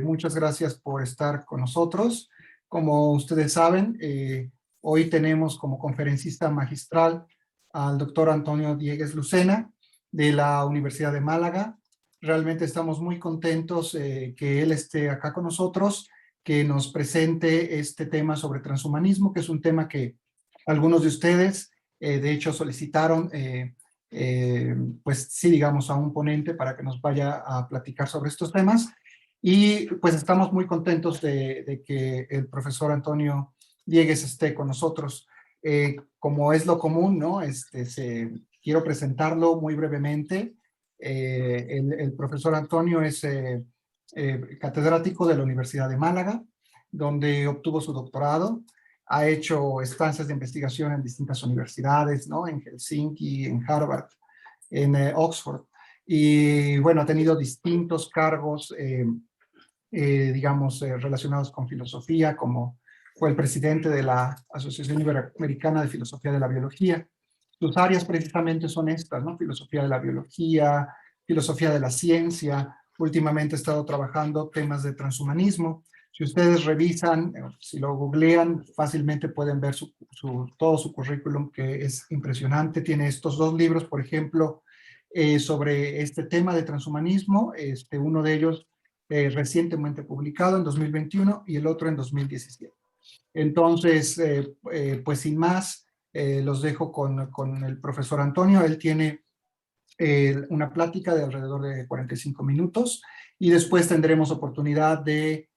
Muchas gracias por estar con nosotros. Como ustedes saben, hoy tenemos como conferencista magistral al doctor Antonio Diegues Lucena de la Universidad de Málaga. Realmente estamos muy contentos que él esté acá con nosotros, que nos presente este tema sobre transhumanismo, que es un tema que algunos de ustedes, de hecho, solicitaron, pues sí, digamos, a un ponente para que nos vaya a platicar sobre estos temas. Y pues estamos muy contentos de que el profesor Antonio Diegues esté con nosotros. Como es lo común, ¿no? Quiero presentarlo muy brevemente. El profesor Antonio es catedrático de la Universidad de Málaga, donde obtuvo su doctorado. Ha hecho estancias de investigación en distintas universidades, ¿no? En Helsinki, en Harvard, en Oxford. Y bueno, ha tenido distintos cargos digamos, relacionados con filosofía, como fue el presidente de la Asociación Iberoamericana de Filosofía de la Biología. Sus áreas precisamente son estas, ¿no? Filosofía de la biología, filosofía de la ciencia. Últimamente he estado trabajando temas de transhumanismo. Si ustedes revisan, si lo googlean, fácilmente pueden ver todo su currículum, que es impresionante. Tiene estos dos libros, por ejemplo, sobre este tema de transhumanismo. Uno de ellos recientemente publicado en 2021 y el otro en 2017. Entonces, pues sin más, los dejo con el profesor Antonio. Él tiene una plática de alrededor de 45 minutos y después tendremos oportunidad de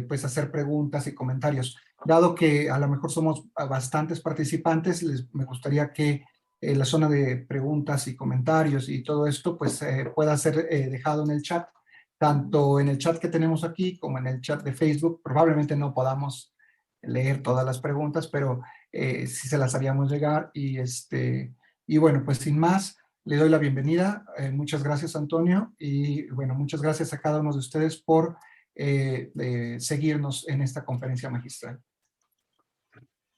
pues hacer preguntas y comentarios. Dado que a lo mejor somos bastantes participantes, me gustaría que la zona de preguntas y comentarios y todo esto pues pueda ser dejado en el chat, tanto en el chat que tenemos aquí como en el chat de Facebook. Probablemente no podamos leer todas las preguntas, pero sí se las haríamos llegar y bueno, pues sin más, le doy la bienvenida. Muchas gracias, Antonio. Y bueno, muchas gracias a cada uno de ustedes por seguirnos en esta conferencia magistral.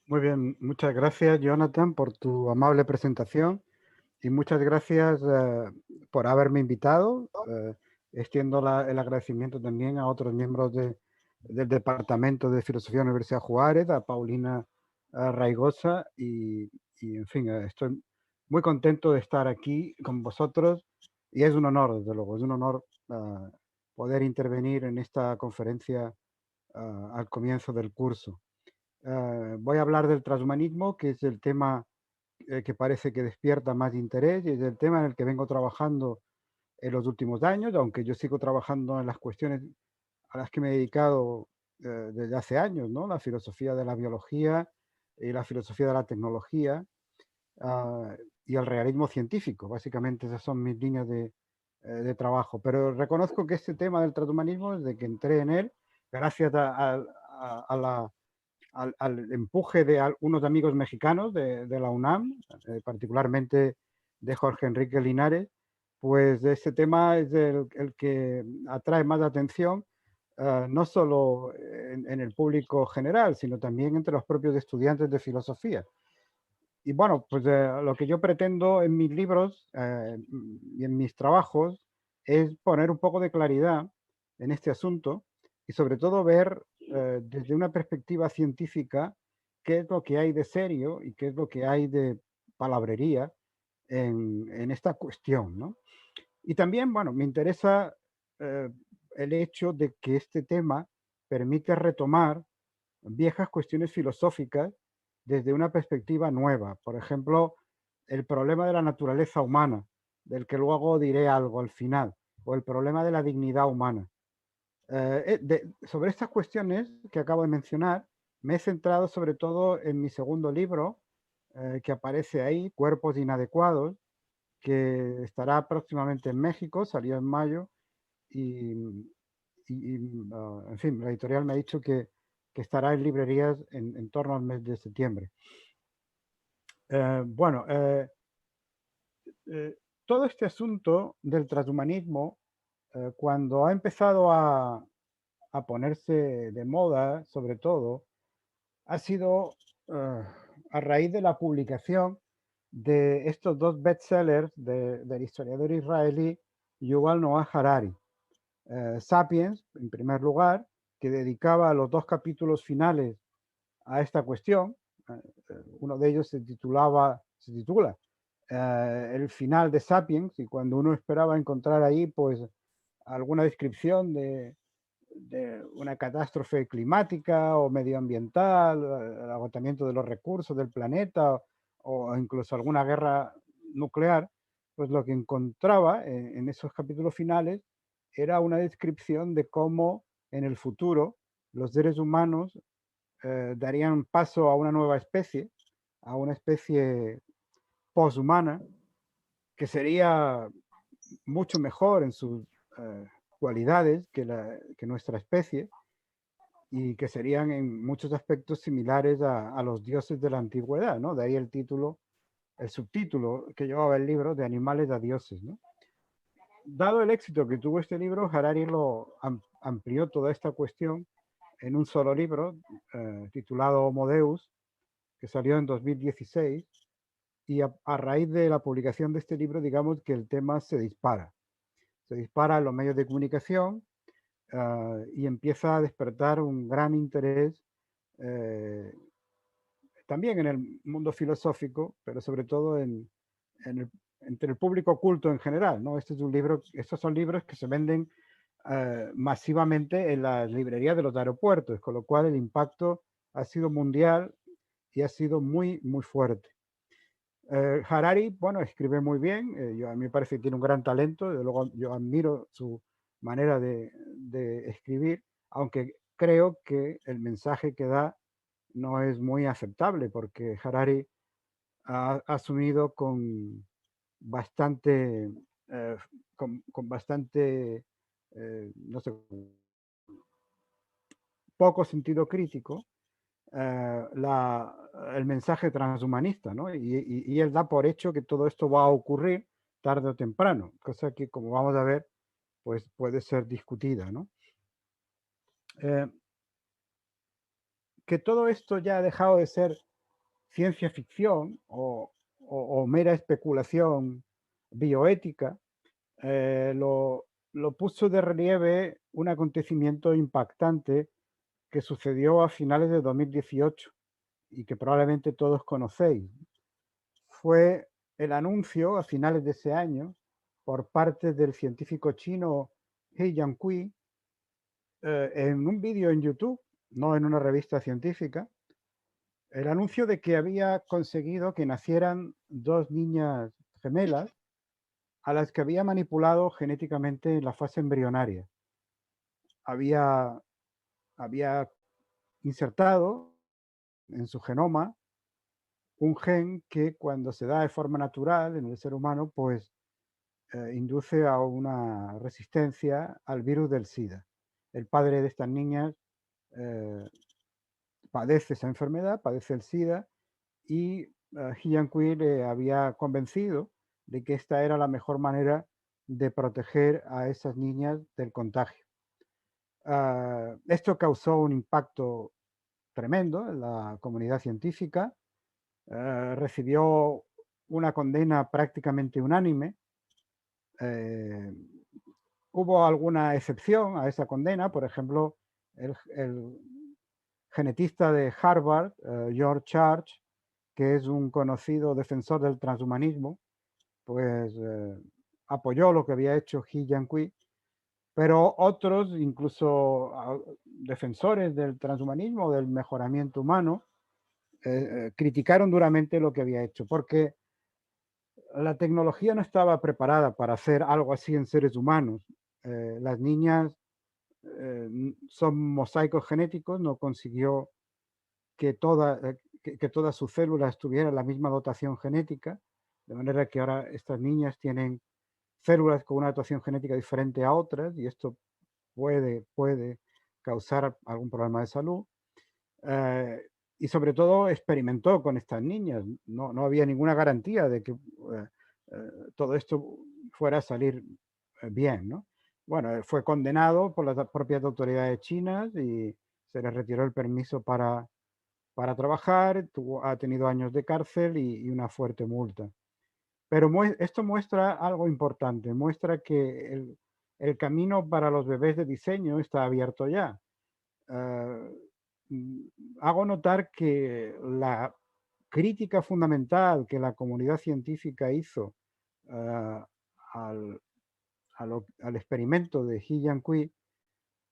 Muy bien, muchas gracias, Jonathan, por tu amable presentación y muchas gracias por haberme invitado. Extiendo el agradecimiento también a otros miembros del Departamento de Filosofía de la Universidad Juárez, a Paulina Raigosa y en fin, estoy muy contento de estar aquí con vosotros y es un honor, desde luego, es un honor poder intervenir en esta conferencia al comienzo del curso. Voy a hablar del transhumanismo, que es el tema que parece que despierta más interés y es el tema en el que vengo trabajando en los últimos años, aunque yo sigo trabajando en las cuestiones a las que me he dedicado desde hace años, ¿no? La filosofía de la biología y la filosofía de la tecnología y el realismo científico. Básicamente esas son mis líneas de trabajo. Pero reconozco que este tema del transhumanismo, desde que entré en él, gracias a la al empuje de unos amigos mexicanos de la UNAM, particularmente de Jorge Enrique Linares, pues este tema es el que atrae más atención, no solo en el público general, sino también entre los propios estudiantes de filosofía. Y bueno, pues lo que yo pretendo en mis libros y en mis trabajos es poner un poco de claridad en este asunto y sobre todo ver desde una perspectiva científica qué es lo que hay de serio y qué es lo que hay de palabrería en esta cuestión, ¿no? Y también, bueno, me interesa el hecho de que este tema permite retomar viejas cuestiones filosóficas desde una perspectiva nueva. Por ejemplo, el problema de la naturaleza humana, del que luego diré algo al final, o el problema de la dignidad humana. Sobre estas cuestiones que acabo de mencionar, me he centrado sobre todo en mi segundo libro, que aparece ahí, Cuerpos Inadecuados, que estará próximamente en México, salió en mayo, y, en fin, la editorial me ha dicho que estará en librerías en torno al mes de septiembre. Bueno, todo este asunto del transhumanismo, cuando ha empezado a ponerse de moda, sobre todo, ha sido a raíz de la publicación de estos dos bestsellers del historiador israelí Yuval Noah Harari. Sapiens, en primer lugar, que dedicaba los 2 capítulos finales a esta cuestión. Uno de ellos se titula El final de Sapiens, y cuando uno esperaba encontrar ahí pues alguna descripción de una catástrofe climática o medioambiental, el agotamiento de los recursos del planeta o incluso alguna guerra nuclear, pues lo que encontraba en esos capítulos finales era una descripción de cómo en el futuro los seres humanos darían paso a una nueva especie, a una especie poshumana, que sería mucho mejor en sus cualidades que nuestra especie, y que serían en muchos aspectos similares a los dioses de la antigüedad, ¿no? De ahí el título, el subtítulo que llevaba el libro, de Animales a Dioses, ¿no? Dado el éxito que tuvo este libro, Harari lo amplió toda esta cuestión en un solo libro titulado Homo Deus, que salió en 2016, y a raíz de la publicación de este libro, digamos que el tema se dispara en los medios de comunicación y empieza a despertar un gran interés también en el mundo filosófico, pero sobre todo entre el público culto en general, ¿no? Este es un libro, estos son libros que se venden masivamente en las librerías de los aeropuertos, con lo cual el impacto ha sido mundial y ha sido muy, muy fuerte. Harari, bueno, escribe muy bien, a mí me parece que tiene un gran talento, desde luego yo admiro su manera de escribir, aunque creo que el mensaje que da no es muy aceptable, porque Harari ha asumido bastante, eh, con bastante, no sé, poco sentido crítico el mensaje transhumanista, ¿no? Y él da por hecho que todo esto va a ocurrir tarde o temprano, cosa que, como vamos a ver, pues puede ser discutida, ¿no? Que todo esto ya ha dejado de ser ciencia ficción o mera especulación bioética, lo puso de relieve un acontecimiento impactante que sucedió a finales de 2018 y que probablemente todos conocéis. Fue el anuncio a finales de ese año por parte del científico chino He Jiankui en un vídeo en YouTube, no en una revista científica, el anuncio de que había conseguido que nacieran 2 niñas gemelas a las que había manipulado genéticamente en la fase embrionaria. Había insertado en su genoma un gen que, cuando se da de forma natural en el ser humano, pues induce a una resistencia al virus del SIDA. El padre de estas niñas padece esa enfermedad, padece el SIDA, y He Jiankui le había convencido de que esta era la mejor manera de proteger a esas niñas del contagio. Esto causó un impacto tremendo en la comunidad científica, recibió una condena prácticamente unánime. Hubo alguna excepción a esa condena, por ejemplo, el genetista de Harvard, George Church, que es un conocido defensor del transhumanismo, pues apoyó lo que había hecho He Jiankui, pero otros, incluso defensores del transhumanismo, del mejoramiento humano, criticaron duramente lo que había hecho, porque la tecnología no estaba preparada para hacer algo así en seres humanos. Las niñas son mosaicos genéticos, no consiguió que todas sus células tuvieran la misma dotación genética, de manera que ahora estas niñas tienen células con una dotación genética diferente a otras, y esto puede causar algún problema de salud. Y sobre todo experimentó con estas niñas. No había ninguna garantía de que todo esto fuera a salir bien, ¿no? Bueno, fue condenado por las propias autoridades chinas y se le retiró el permiso para trabajar, ha tenido años de cárcel y una fuerte multa. Pero esto muestra algo importante, muestra que el camino para los bebés de diseño está abierto ya. Hago notar que la crítica fundamental que la comunidad científica hizo al, al experimento de He Jiankui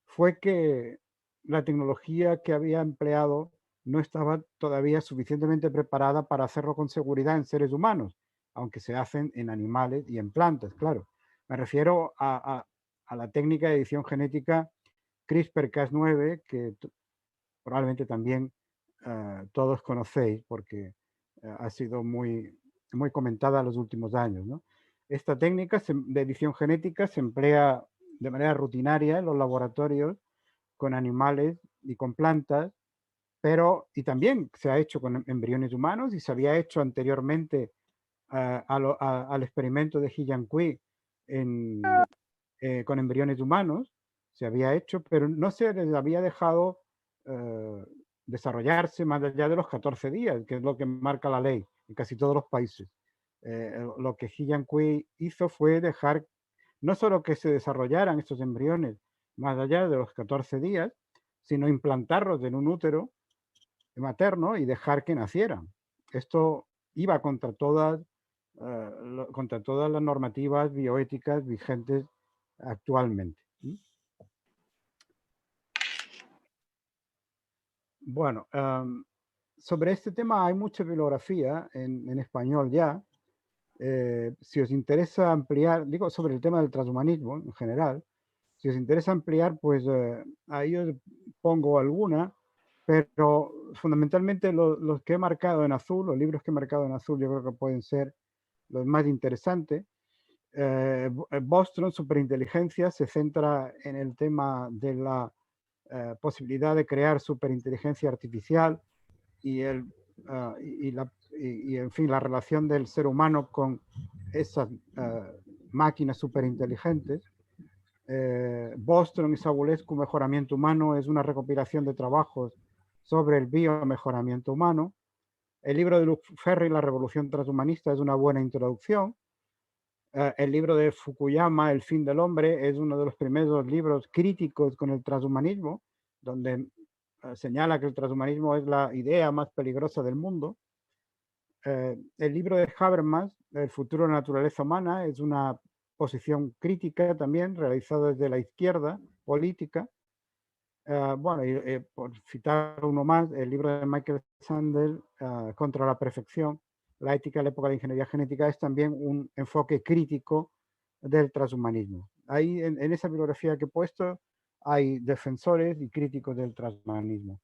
fue que la tecnología que había empleado no estaba todavía suficientemente preparada para hacerlo con seguridad en seres humanos, aunque se hacen en animales y en plantas, claro. Me refiero a la técnica de edición genética CRISPR-Cas9, que probablemente también todos conocéis porque ha sido muy, muy comentada en los últimos años, ¿no? Esta técnica de edición genética se emplea de manera rutinaria en los laboratorios con animales y con plantas, pero y también se ha hecho con embriones humanos y se había hecho anteriormente al experimento de He Jiankui con embriones humanos, se había hecho, pero no se les había dejado desarrollarse más allá de los 14 días, que es lo que marca la ley en casi todos los países. Lo que He Jiankui hizo fue dejar no solo que se desarrollaran estos embriones más allá de los 14 días, sino implantarlos en un útero materno y dejar que nacieran. Esto iba contra todas las normativas bioéticas vigentes actualmente. Bueno, sobre este tema hay mucha bibliografía en español ya. Si os interesa ampliar, digo sobre el tema del transhumanismo en general, si os interesa ampliar, pues ahí os pongo alguna, pero fundamentalmente los que he marcado en azul, los libros que he marcado en azul, yo creo que pueden ser los más interesantes. Bostrom, Superinteligencia, se centra en el tema de la posibilidad de crear superinteligencia artificial y, en fin, la relación del ser humano con esas máquinas superinteligentes. Bostrom y Savulescu, Mejoramiento Humano, es una recopilación de trabajos sobre el biomejoramiento humano. El libro de Luc Ferry, La Revolución Transhumanista, es una buena introducción. El libro de Fukuyama, El fin del hombre, es uno de los primeros libros críticos con el transhumanismo, donde señala que el transhumanismo es la idea más peligrosa del mundo. El libro de Habermas, El futuro de la naturaleza humana, es una posición crítica también, realizada desde la izquierda política. Bueno, y por citar uno más, el libro de Michael Sandel, Contra la perfección, la ética en la época de la ingeniería genética, es también un enfoque crítico del transhumanismo. Ahí, en esa bibliografía que he puesto, hay defensores y críticos del transhumanismo.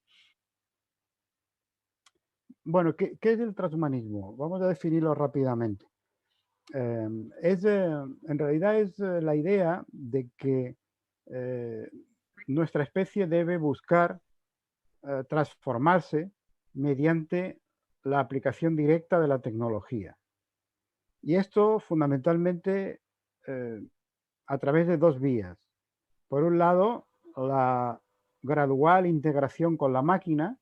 Bueno, ¿qué es el transhumanismo? Vamos a definirlo rápidamente. En realidad es la idea de que nuestra especie debe buscar transformarse mediante la aplicación directa de la tecnología. Y esto fundamentalmente a través de dos vías. Por un lado, la gradual integración con la máquina,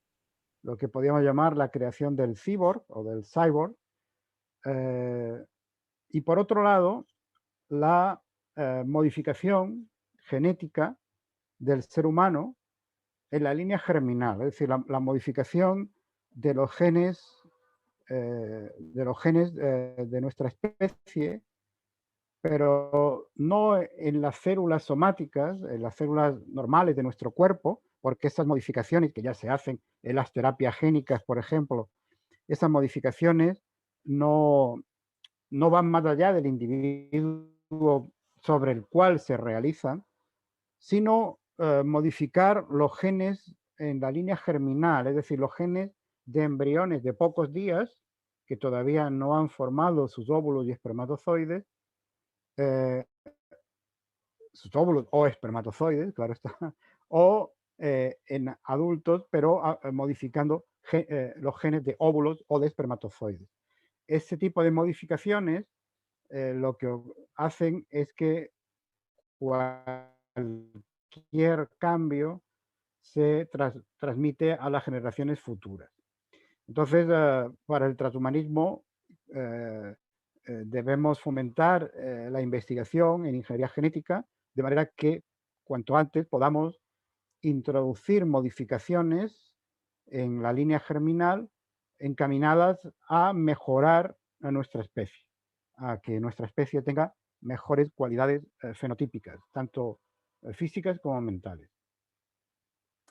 lo que podríamos llamar la creación del cyborg o del cyborg. Y por otro lado, la modificación genética del ser humano en la línea germinal, es decir, la modificación de los genes de nuestra especie, pero no en las células somáticas, en las células normales de nuestro cuerpo, porque esas modificaciones que ya se hacen en las terapias génicas, por ejemplo, esas modificaciones no van más allá del individuo sobre el cual se realizan, sino modificar los genes en la línea germinal, es decir, los genes de embriones de pocos días que todavía no han formado sus óvulos y espermatozoides, sus óvulos o espermatozoides, claro está, o en adultos, pero modificando los genes de óvulos o de espermatozoides. Ese tipo de modificaciones lo que hacen es que cualquier cambio se transmite a las generaciones futuras. Entonces, para el transhumanismo, debemos fomentar la investigación en ingeniería genética de manera que cuanto antes podamos introducir modificaciones en la línea germinal encaminadas a mejorar a nuestra especie, a que nuestra especie tenga mejores cualidades fenotípicas, tanto físicas como mentales.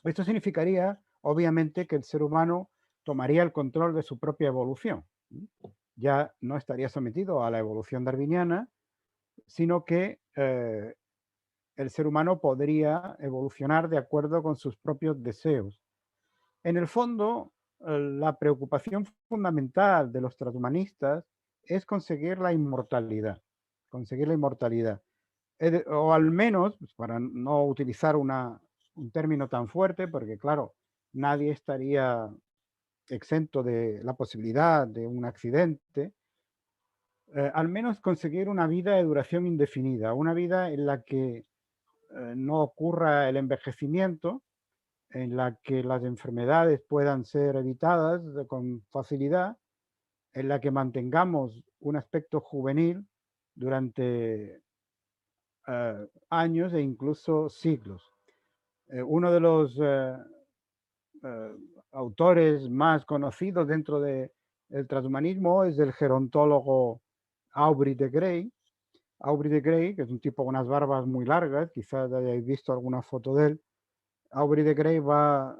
Esto significaría, obviamente, que el ser humano tomaría el control de su propia evolución. Ya no estaría sometido a la evolución darwiniana, sino que el ser humano podría evolucionar de acuerdo con sus propios deseos. En el fondo, la preocupación fundamental de los transhumanistas es conseguir la inmortalidad. Conseguir la inmortalidad. O al menos, pues, para no utilizar un término tan fuerte, porque claro, nadie estaría exento de la posibilidad de un accidente, al menos conseguir una vida de duración indefinida, una vida en la que no ocurra el envejecimiento, en la que las enfermedades puedan ser evitadas con facilidad, en la que mantengamos un aspecto juvenil durante años e incluso siglos. Uno de los autores más conocidos dentro del transhumanismo es el gerontólogo Aubrey de Grey. Aubrey de Grey, que es un tipo con unas barbas muy largas, quizás hayáis visto alguna foto de él. Aubrey de Grey va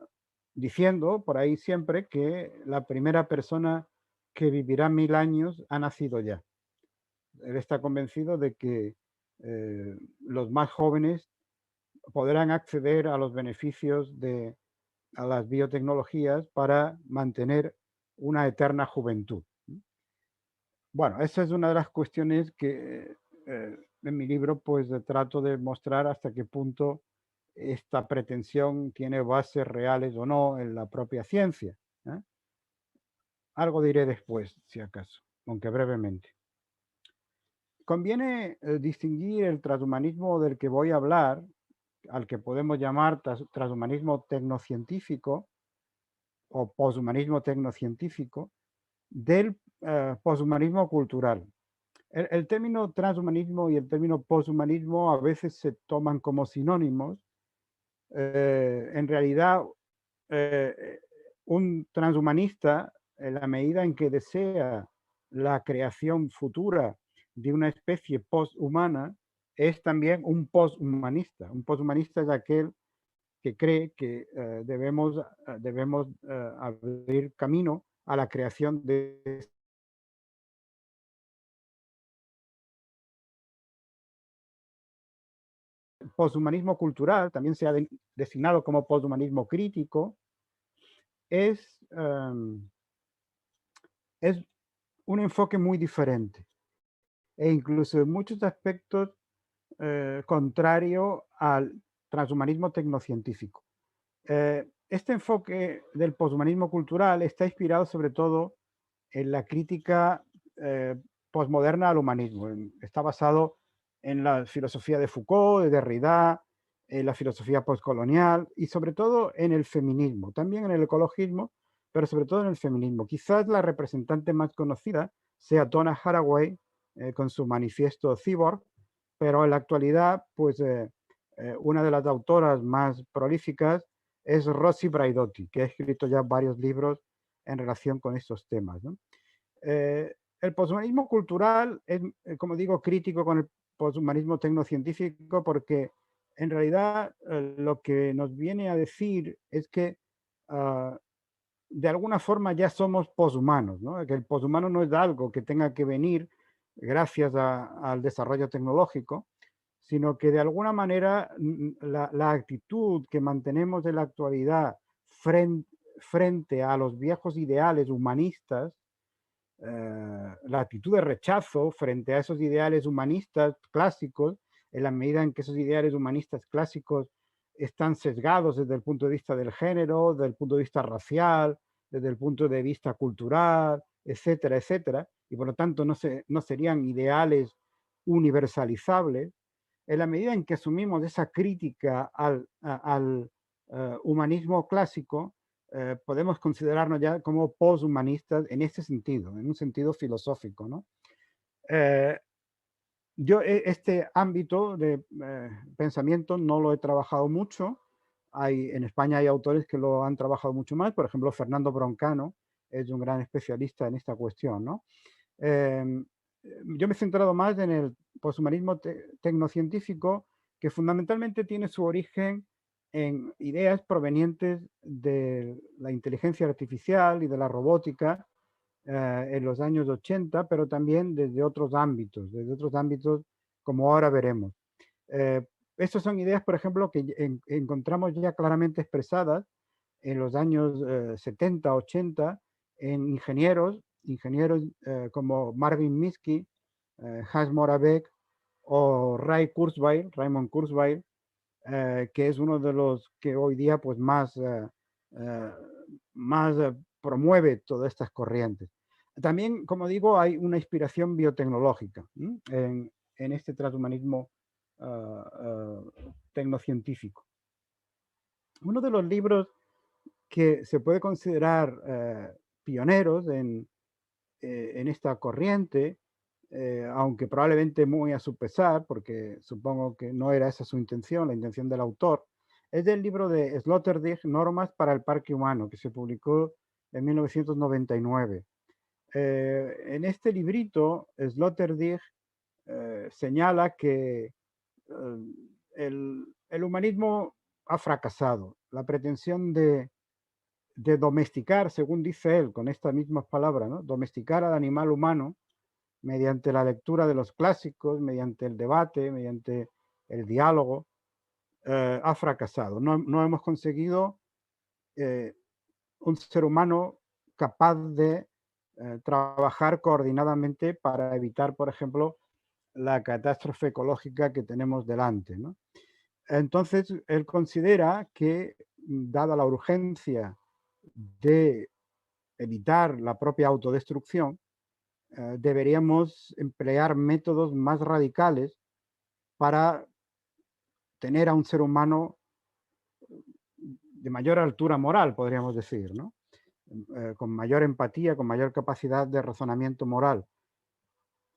diciendo por ahí siempre que la primera persona que vivirá 1000 años ha nacido ya. Él está convencido de que los más jóvenes podrán acceder a los beneficios de a las biotecnologías para mantener una eterna juventud. Bueno, esa es una de las cuestiones que en mi libro pues trato de mostrar hasta qué punto esta pretensión tiene bases reales o no en la propia ciencia. Algo diré después, si acaso, aunque brevemente. Conviene distinguir el transhumanismo del que voy a hablar, al que podemos llamar transhumanismo tecnocientífico o poshumanismo tecnocientífico, del poshumanismo cultural. El término transhumanismo y el término poshumanismo a veces se toman como sinónimos. En realidad, un transhumanista, en la medida en que desea la creación futura de una especie posthumana, es también un poshumanista. Un poshumanista es aquel que cree que debemos abrir camino a la creación de poshumanismo cultural, también se ha designado como poshumanismo crítico, es un enfoque muy diferente e incluso en muchos aspectos contrario al transhumanismo tecnocientífico. Este enfoque del poshumanismo cultural está inspirado sobre todo en la crítica posmoderna al humanismo. Está basado en la filosofía de Foucault, de Derrida, en la filosofía postcolonial y sobre todo en el feminismo, también en el ecologismo, pero sobre todo en el feminismo. Quizás la representante más conocida sea Donna Haraway con su manifiesto Cyborg, pero en la actualidad, pues una de las autoras más prolíficas es Rosy Braidotti, que ha escrito ya varios libros en relación con estos temas, ¿no? El poshumanismo cultural es, como digo, crítico con el poshumanismo tecnocientífico porque en realidad lo que nos viene a decir es que de alguna forma ya somos poshumanos, ¿no? Que el poshumano no es algo que tenga que venir gracias al desarrollo tecnológico, sino que de alguna manera la actitud que mantenemos en la actualidad frente a los viejos ideales humanistas, la actitud de rechazo frente a esos ideales humanistas clásicos, en la medida en que esos ideales humanistas clásicos están sesgados desde el punto de vista del género, desde el punto de vista racial, desde el punto de vista cultural, etcétera, etcétera, y por lo tanto no serían ideales universalizables. En la medida en que asumimos esa crítica al humanismo clásico, podemos considerarnos ya como poshumanistas en este sentido, en un sentido filosófico, ¿no? Eh, yo este ámbito de pensamiento no lo he trabajado mucho. En España hay autores que lo han trabajado mucho más. Por ejemplo, Fernando Broncano es un gran especialista en esta cuestión, ¿no? Em, yo me he centrado más en el poshumanismo tecnocientífico, que fundamentalmente tiene su origen en ideas provenientes de la inteligencia artificial y de la robótica en los años 80, pero también desde otros ámbitos como ahora veremos. Estas son ideas, por ejemplo, que encontramos ya claramente expresadas en los años 70, 80, en ingenieros como Marvin Minsky, Hans Moravec o Raymond Kurzweil, que es uno de los que hoy día pues, eh, más promueve todas estas corrientes. También, como digo, hay una inspiración biotecnológica en este transhumanismo tecnocientífico. Uno de los libros que se puede considerar pioneros en esta corriente, aunque probablemente muy a su pesar, porque supongo que no era esa su intención, la intención del autor, es del libro de Sloterdijk, Normas para el Parque Humano, que se publicó en 1999. En este librito, Sloterdijk señala que el humanismo ha fracasado. La pretensión de domesticar, según dice él, con estas mismas palabras, ¿no? Domesticar al animal humano mediante la lectura de los clásicos, mediante el debate, mediante el diálogo, ha fracasado. No hemos conseguido un ser humano capaz de trabajar coordinadamente para evitar, por ejemplo, la catástrofe ecológica que tenemos delante, ¿no? Entonces, él considera que, dada la urgencia de evitar la propia autodestrucción, deberíamos emplear métodos más radicales para tener a un ser humano de mayor altura moral, podríamos decir, ¿no? Con mayor empatía, con mayor capacidad de razonamiento moral.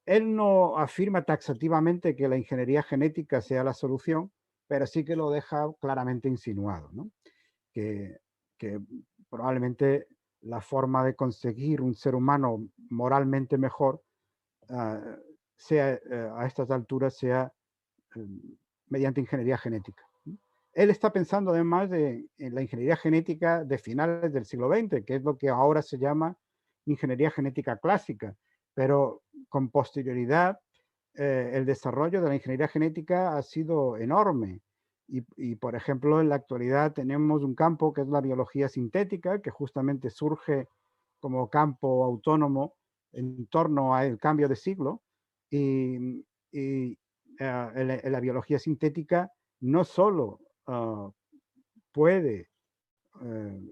Él no afirma taxativamente que la ingeniería genética sea la solución, pero sí que lo deja claramente insinuado, ¿no? que, que probablemente la forma de conseguir un ser humano moralmente mejor sea a estas alturas sea mediante ingeniería genética. Él está pensando además en la ingeniería genética de finales del siglo XX, que es lo que ahora se llama ingeniería genética clásica, pero con posterioridad el desarrollo de la ingeniería genética ha sido enorme. Por ejemplo, en la actualidad tenemos un campo que es la biología sintética, que justamente surge como campo autónomo en torno al cambio de siglo. Y en la biología sintética no solo puede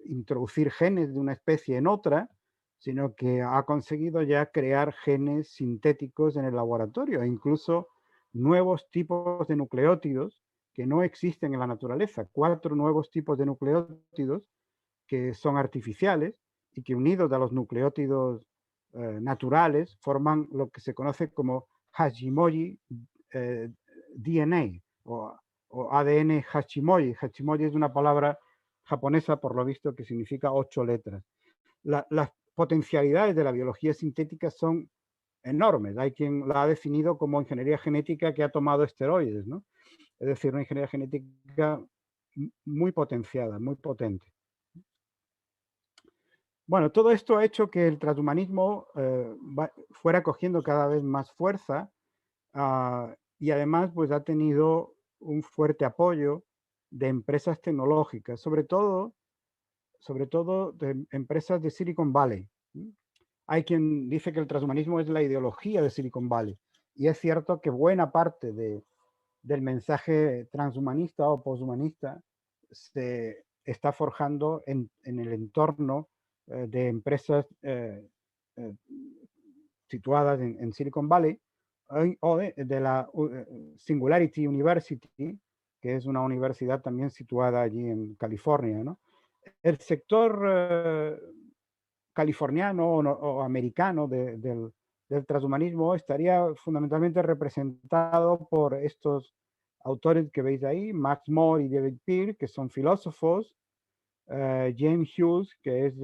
introducir genes de una especie en otra, sino que ha conseguido ya crear genes sintéticos en el laboratorio e incluso nuevos tipos de nucleótidos que no existen en la naturaleza. 4 nuevos tipos de nucleótidos que son artificiales y que unidos a los nucleótidos naturales forman lo que se conoce como Hashimoto DNA o ADN Hashimoto. Hashimoto es una palabra japonesa, por lo visto, que significa 8 letras. Las potencialidades de la biología sintética son enormes. Hay quien la ha definido como ingeniería genética que ha tomado esteroides, ¿no? Es decir, una ingeniería genética muy potenciada, muy potente. Bueno, todo esto ha hecho que el transhumanismo fuera cogiendo cada vez más fuerza y además pues ha tenido un fuerte apoyo de empresas tecnológicas, sobre todo de empresas de Silicon Valley. Hay quien dice que el transhumanismo es la ideología de Silicon Valley y es cierto que buena parte del mensaje transhumanista o poshumanista se está forjando en el entorno de empresas situadas en Silicon Valley o de la Singularity University, que es una universidad también situada allí en California, ¿no? El sector californiano o americano del del transhumanismo estaría fundamentalmente representado por estos autores que veis ahí, Max More y David Pearce, que son filósofos, James Hughes, que es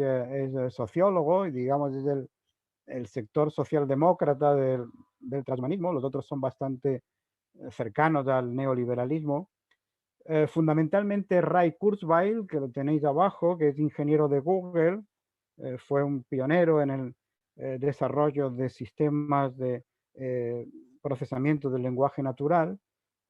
sociólogo y digamos es el sector socialdemócrata del transhumanismo, los otros son bastante cercanos al neoliberalismo. Fundamentalmente Ray Kurzweil, que lo tenéis abajo, que es ingeniero de Google, fue un pionero en el desarrollo de sistemas de procesamiento del lenguaje natural,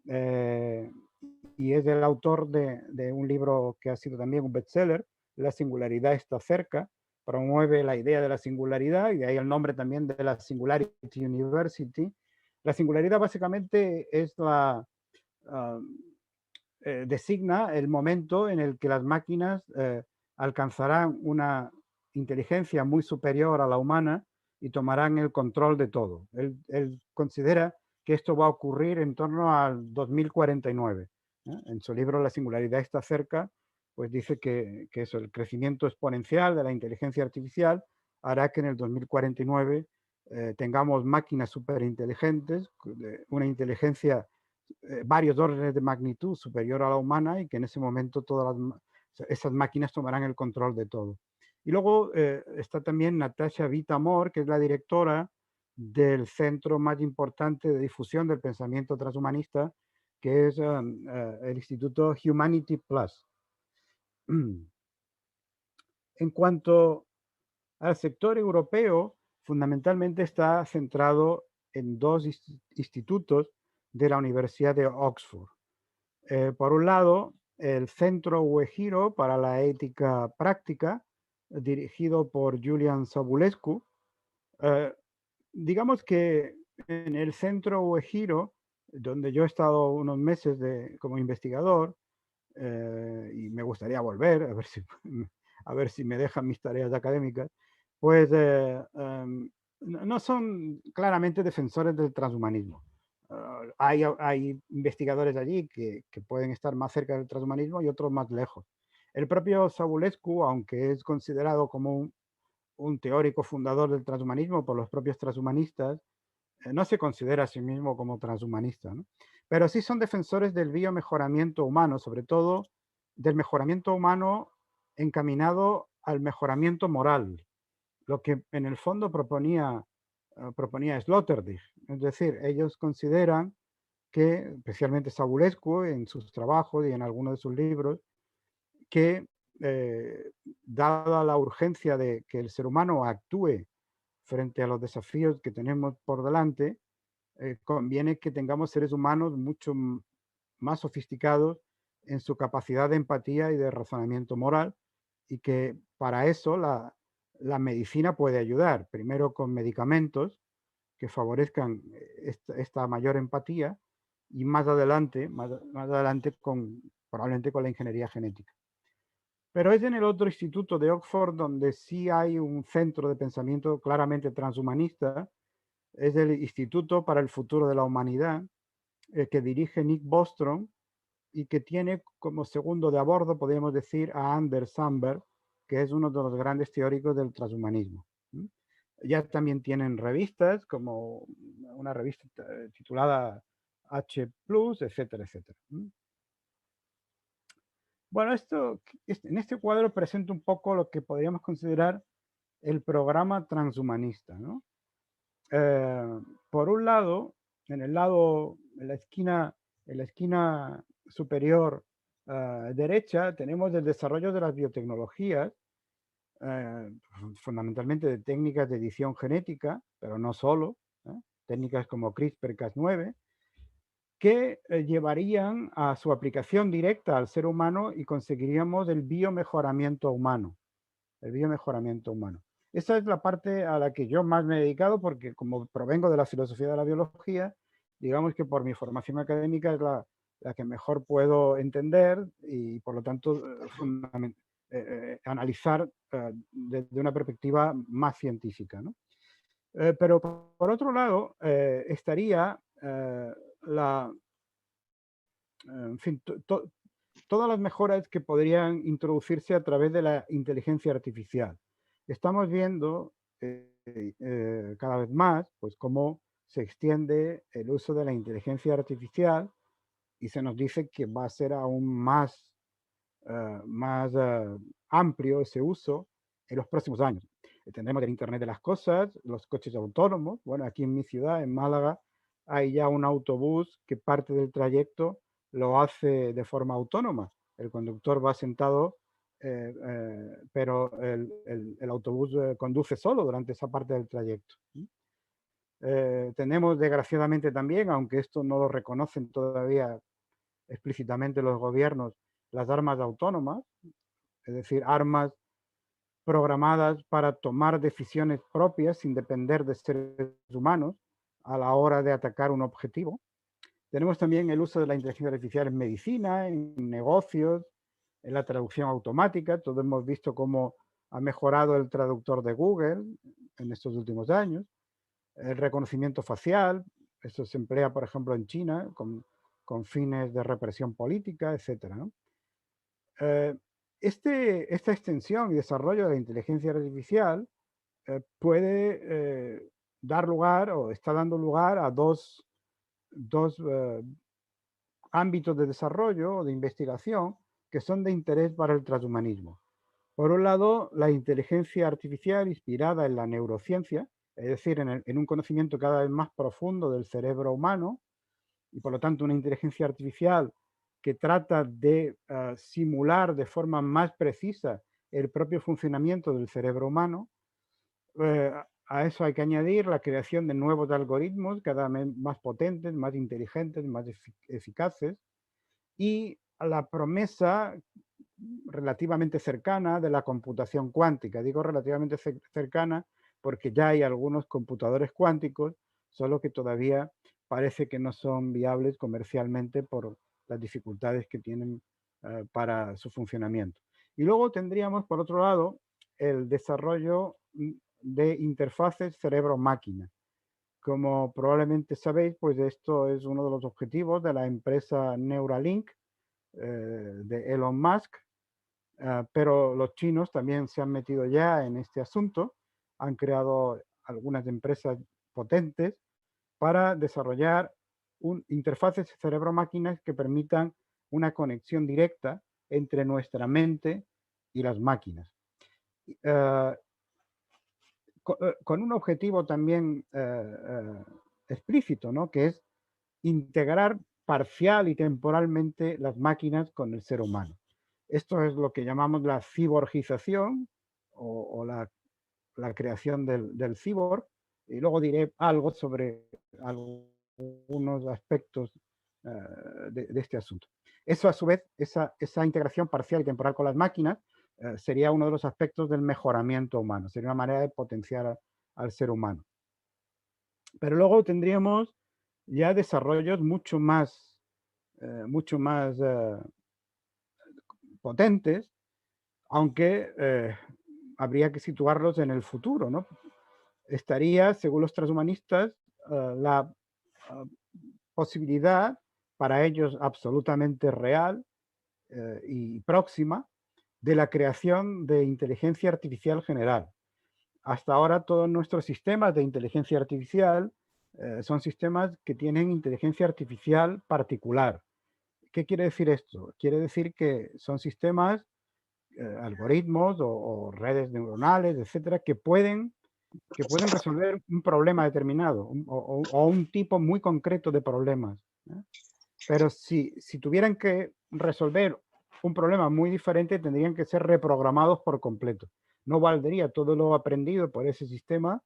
y es el autor de un libro que ha sido también un bestseller, La singularidad está cerca. Promueve la idea de la singularidad y de ahí el nombre también de la Singularity University. La singularidad básicamente es designa el momento en el que las máquinas alcanzarán una inteligencia muy superior a la humana y tomarán el control de todo. Él considera que esto va a ocurrir en torno al 2049. En su libro La singularidad está cerca, pues dice que eso, el crecimiento exponencial de la inteligencia artificial hará que en el 2049 tengamos máquinas superinteligentes, una inteligencia varios órdenes de magnitud superior a la humana y que en ese momento todas esas máquinas tomarán el control de todo. Y luego está también Natasha Vita-More, que es la directora del centro más importante de difusión del pensamiento transhumanista, que es el Instituto Humanity Plus. En cuanto al sector europeo, fundamentalmente está centrado en dos institutos de la Universidad de Oxford. Por un lado, el Centro Uehiro para la Ética Práctica, dirigido por Julian Savulescu. Digamos que en el Centro Uehiro, donde yo he estado unos meses como investigador, y me gustaría volver, a ver si me dejan mis tareas académicas, pues no son claramente defensores del transhumanismo. Hay investigadores allí que pueden estar más cerca del transhumanismo y otros más lejos. El propio Savulescu, aunque es considerado como un teórico fundador del transhumanismo por los propios transhumanistas, no se considera a sí mismo como transhumanista, ¿no? Pero sí son defensores del biomejoramiento humano, sobre todo del mejoramiento humano encaminado al mejoramiento moral, lo que en el fondo proponía Sloterdijk. Es decir, ellos consideran que, especialmente Savulescu en sus trabajos y en algunos de sus libros, que dada la urgencia de que el ser humano actúe frente a los desafíos que tenemos por delante, conviene que tengamos seres humanos mucho más sofisticados en su capacidad de empatía y de razonamiento moral, y que para eso la medicina puede ayudar, primero con medicamentos que favorezcan esta mayor empatía y más adelante probablemente con la ingeniería genética. Pero es en el otro instituto de Oxford donde sí hay un centro de pensamiento claramente transhumanista. Es el Instituto para el Futuro de la Humanidad, que dirige Nick Bostrom y que tiene como segundo de a bordo, podríamos decir, a Anders Sandberg, que es uno de los grandes teóricos del transhumanismo. Ya también tienen revistas, como una revista titulada H+, etcétera, etcétera. Bueno, en este cuadro presento un poco lo que podríamos considerar el programa transhumanista, ¿no? Por un lado, en la esquina superior derecha, tenemos el desarrollo de las biotecnologías, fundamentalmente de técnicas de edición genética, pero no solo, técnicas como CRISPR-Cas9, que llevarían a su aplicación directa al ser humano y conseguiríamos el biomejoramiento humano. Esa es la parte a la que yo más me he dedicado, porque como provengo de la filosofía de la biología, digamos que por mi formación académica es la que mejor puedo entender y por lo tanto analizar desde una perspectiva más científica, ¿no? Pero por otro lado estaría en fin, todas las mejoras que podrían introducirse a través de la inteligencia artificial. Estamos viendo cada vez más, pues cómo se extiende el uso de la inteligencia artificial y se nos dice que va a ser aún más amplio ese uso en los próximos años. Tendremos el Internet de las cosas, los coches autónomos. Bueno, aquí en mi ciudad, en Málaga, hay ya un autobús que parte del trayecto lo hace de forma autónoma. El conductor va sentado, pero el autobús conduce solo durante esa parte del trayecto. Tenemos desgraciadamente también, aunque esto no lo reconocen todavía explícitamente los gobiernos, las armas autónomas, es decir, armas programadas para tomar decisiones propias sin depender de seres humanos a la hora de atacar un objetivo. Tenemos también el uso de la inteligencia artificial en medicina, en negocios, en la traducción automática. Todos hemos visto cómo ha mejorado el traductor de Google en estos últimos años. El reconocimiento facial, esto se emplea, por ejemplo, en China con fines de represión política, etc. ¿no? Esta extensión y desarrollo de la inteligencia artificial puede dar lugar o está dando lugar a dos ámbitos de desarrollo o de investigación que son de interés para el transhumanismo. Por un lado, la inteligencia artificial inspirada en la neurociencia, es decir, en un conocimiento cada vez más profundo del cerebro humano, y por lo tanto una inteligencia artificial que trata de simular de forma más precisa el propio funcionamiento del cerebro humano. A eso hay que añadir la creación de nuevos algoritmos cada vez más potentes, más inteligentes, más eficaces, y la promesa relativamente cercana de la computación cuántica. Digo relativamente cercana porque ya hay algunos computadores cuánticos, solo que todavía parece que no son viables comercialmente por las dificultades que tienen para su funcionamiento. Y luego tendríamos, por otro lado, el desarrollo de interfaces cerebro-máquina. Como probablemente sabéis, pues esto es uno de los objetivos de la empresa Neuralink de Elon Musk, pero los chinos también se han metido ya en este asunto, han creado algunas empresas potentes para desarrollar interfaces cerebro-máquinas que permitan una conexión directa entre nuestra mente y las máquinas. Con un objetivo también explícito, ¿no? Que es integrar parcial y temporalmente las máquinas con el ser humano. Esto es lo que llamamos la ciborgización o la creación del cyborg, y luego diré algo sobre algunos aspectos de este asunto. Eso, a su vez, esa integración parcial y temporal con las máquinas sería uno de los aspectos del mejoramiento humano, sería una manera de potenciar al ser humano. Pero luego tendríamos ya desarrollos mucho más potentes, aunque habría que situarlos en el futuro, ¿no? Estaría, según los transhumanistas, la posibilidad, para ellos absolutamente real y próxima, de la creación de inteligencia artificial general. Hasta ahora todos nuestros sistemas de inteligencia artificial son sistemas que tienen inteligencia artificial particular. ¿Qué quiere decir esto? Quiere decir que son sistemas, algoritmos o redes neuronales, etcétera, que pueden resolver un problema determinado o un tipo muy concreto de problemas. Pero si tuvieran que resolver un problema muy diferente, tendrían que ser reprogramados por completo. No valdría todo lo aprendido por ese sistema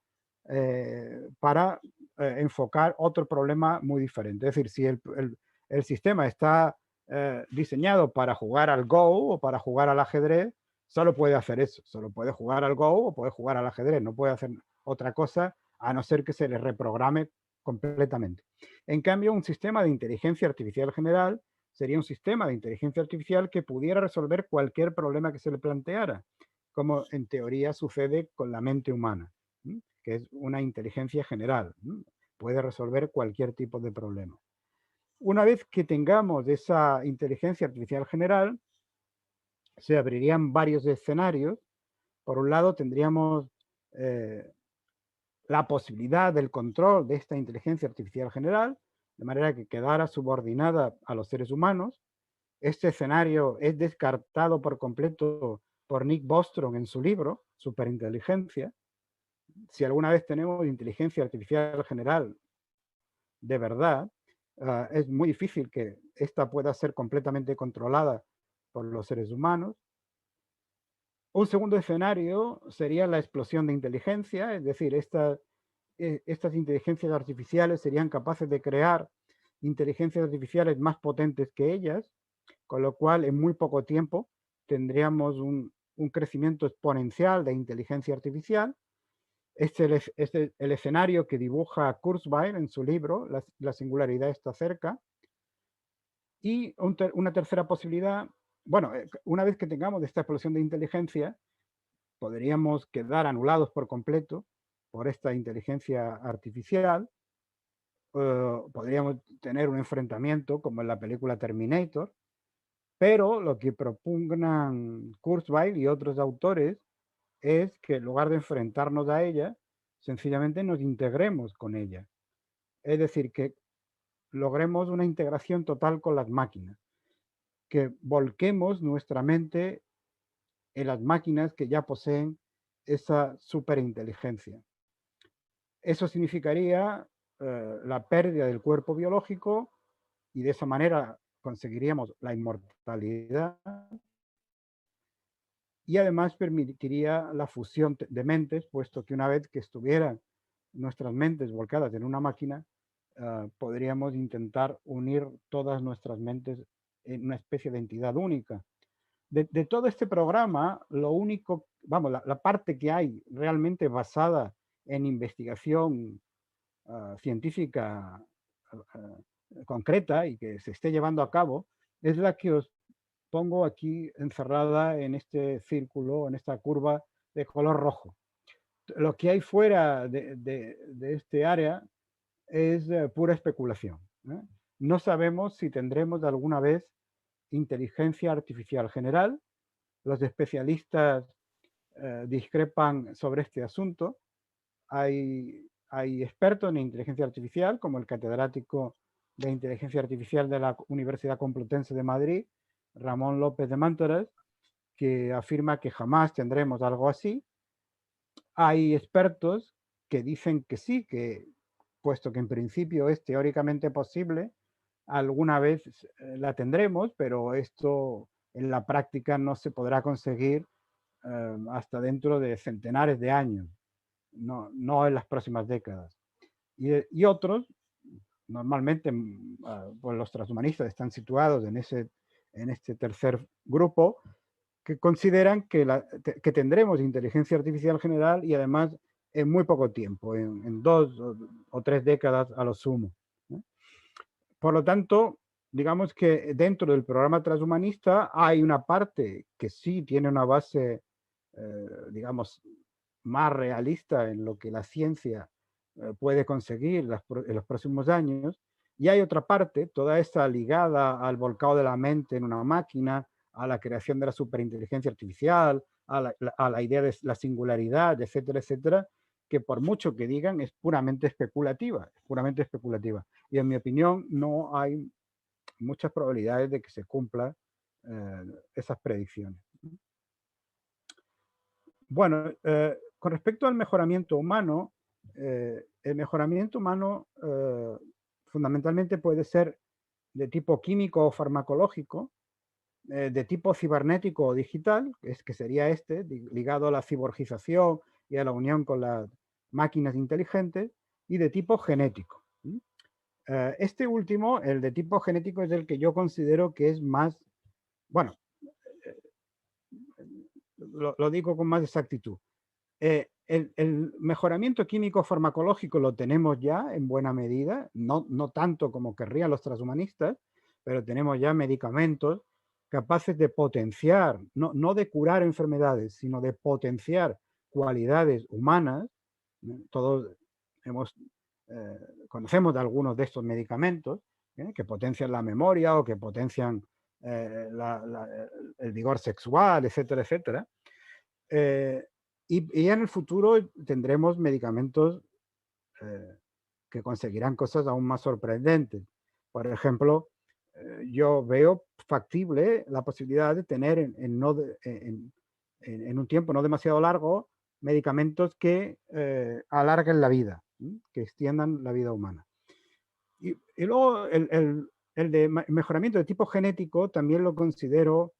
para enfocar otro problema muy diferente. Es decir, si el sistema está diseñado para jugar al Go o para jugar al ajedrez, solo puede hacer eso. Solo puede jugar al Go o puede jugar al ajedrez. No puede hacer otra cosa a no ser que se le reprograme completamente. En cambio, un sistema de inteligencia artificial general sería un sistema de inteligencia artificial que pudiera resolver cualquier problema que se le planteara, como en teoría sucede con la mente humana, que es una inteligencia general, puede resolver cualquier tipo de problema. Una vez que tengamos esa inteligencia artificial general, se abrirían varios escenarios. Por un lado, tendríamos la posibilidad del control de esta inteligencia artificial general, de manera que quedara subordinada a los seres humanos. Este escenario es descartado por completo por Nick Bostrom en su libro, Superinteligencia. Si alguna vez tenemos inteligencia artificial general de verdad, es muy difícil que esta pueda ser completamente controlada por los seres humanos. Un segundo escenario sería la explosión de inteligencia, es decir, estas inteligencias artificiales serían capaces de crear inteligencias artificiales más potentes que ellas, con lo cual en muy poco tiempo tendríamos un crecimiento exponencial de inteligencia artificial. Este es el escenario que dibuja Kurzweil en su libro, La singularidad está cerca. Y una tercera posibilidad, bueno, una vez que tengamos esta explosión de inteligencia, podríamos quedar anulados por completo por esta inteligencia artificial. Podríamos tener un enfrentamiento como en la película Terminator, pero lo que propugnan Kurzweil y otros autores es que en lugar de enfrentarnos a ella, sencillamente nos integremos con ella. Es decir, que logremos una integración total con las máquinas, que volquemos nuestra mente en las máquinas que ya poseen esa superinteligencia. Eso significaría la pérdida del cuerpo biológico y de esa manera conseguiríamos la inmortalidad y además permitiría la fusión de mentes, puesto que una vez que estuvieran nuestras mentes volcadas en una máquina, podríamos intentar unir todas nuestras mentes en una especie de entidad única. De todo este programa, lo único, vamos, la parte que hay realmente basada en investigación científica concreta y que se esté llevando a cabo, es la que os pongo aquí encerrada en este círculo, en esta curva de color rojo. Lo que hay fuera de este área es pura especulación, ¿eh? No sabemos si tendremos alguna vez inteligencia artificial general. Los especialistas discrepan sobre este asunto. Hay expertos en inteligencia artificial, como el catedrático de inteligencia artificial de la Universidad Complutense de Madrid, Ramón López de Mántoras, que afirma que jamás tendremos algo así. Hay expertos que dicen que sí, que puesto que en principio es teóricamente posible, alguna vez la tendremos, pero esto en la práctica no se podrá conseguir hasta dentro de centenares de años, no en las próximas décadas. Y otros, normalmente pues los transhumanistas están situados en este tercer grupo, que consideran que tendremos inteligencia artificial general y además en muy poco tiempo, en 2 o 3 décadas a lo sumo. Por lo tanto, digamos que dentro del programa transhumanista hay una parte que sí tiene una base, digamos, más realista en lo que la ciencia puede conseguir en los próximos años, y hay otra parte, toda esta ligada al volcado de la mente en una máquina, a la creación de la superinteligencia artificial, a la idea de la singularidad, etcétera, etcétera, que por mucho que digan es puramente especulativa, Y en mi opinión no hay muchas probabilidades de que se cumplan esas predicciones. Bueno, con respecto al mejoramiento humano, el mejoramiento humano fundamentalmente puede ser de tipo químico o farmacológico, de tipo cibernético o digital, que sería ligado a la ciborgización y a la unión con las máquinas inteligentes, y de tipo genético. Este último, el de tipo genético, es el que yo considero que es más, bueno, lo digo con más exactitud. El mejoramiento químico farmacológico lo tenemos ya en buena medida, no tanto como querrían los transhumanistas, pero tenemos ya medicamentos capaces de potenciar, no de curar enfermedades, sino de potenciar cualidades humanas. Todos conocemos de algunos de estos medicamentos que potencian la memoria o que potencian el vigor sexual, etcétera, etcétera. Y en el futuro tendremos medicamentos que conseguirán cosas aún más sorprendentes. Por ejemplo, yo veo factible la posibilidad de tener en un tiempo no demasiado largo medicamentos que alarguen la vida, que extiendan la vida humana. Y luego el de mejoramiento de tipo genético también lo considero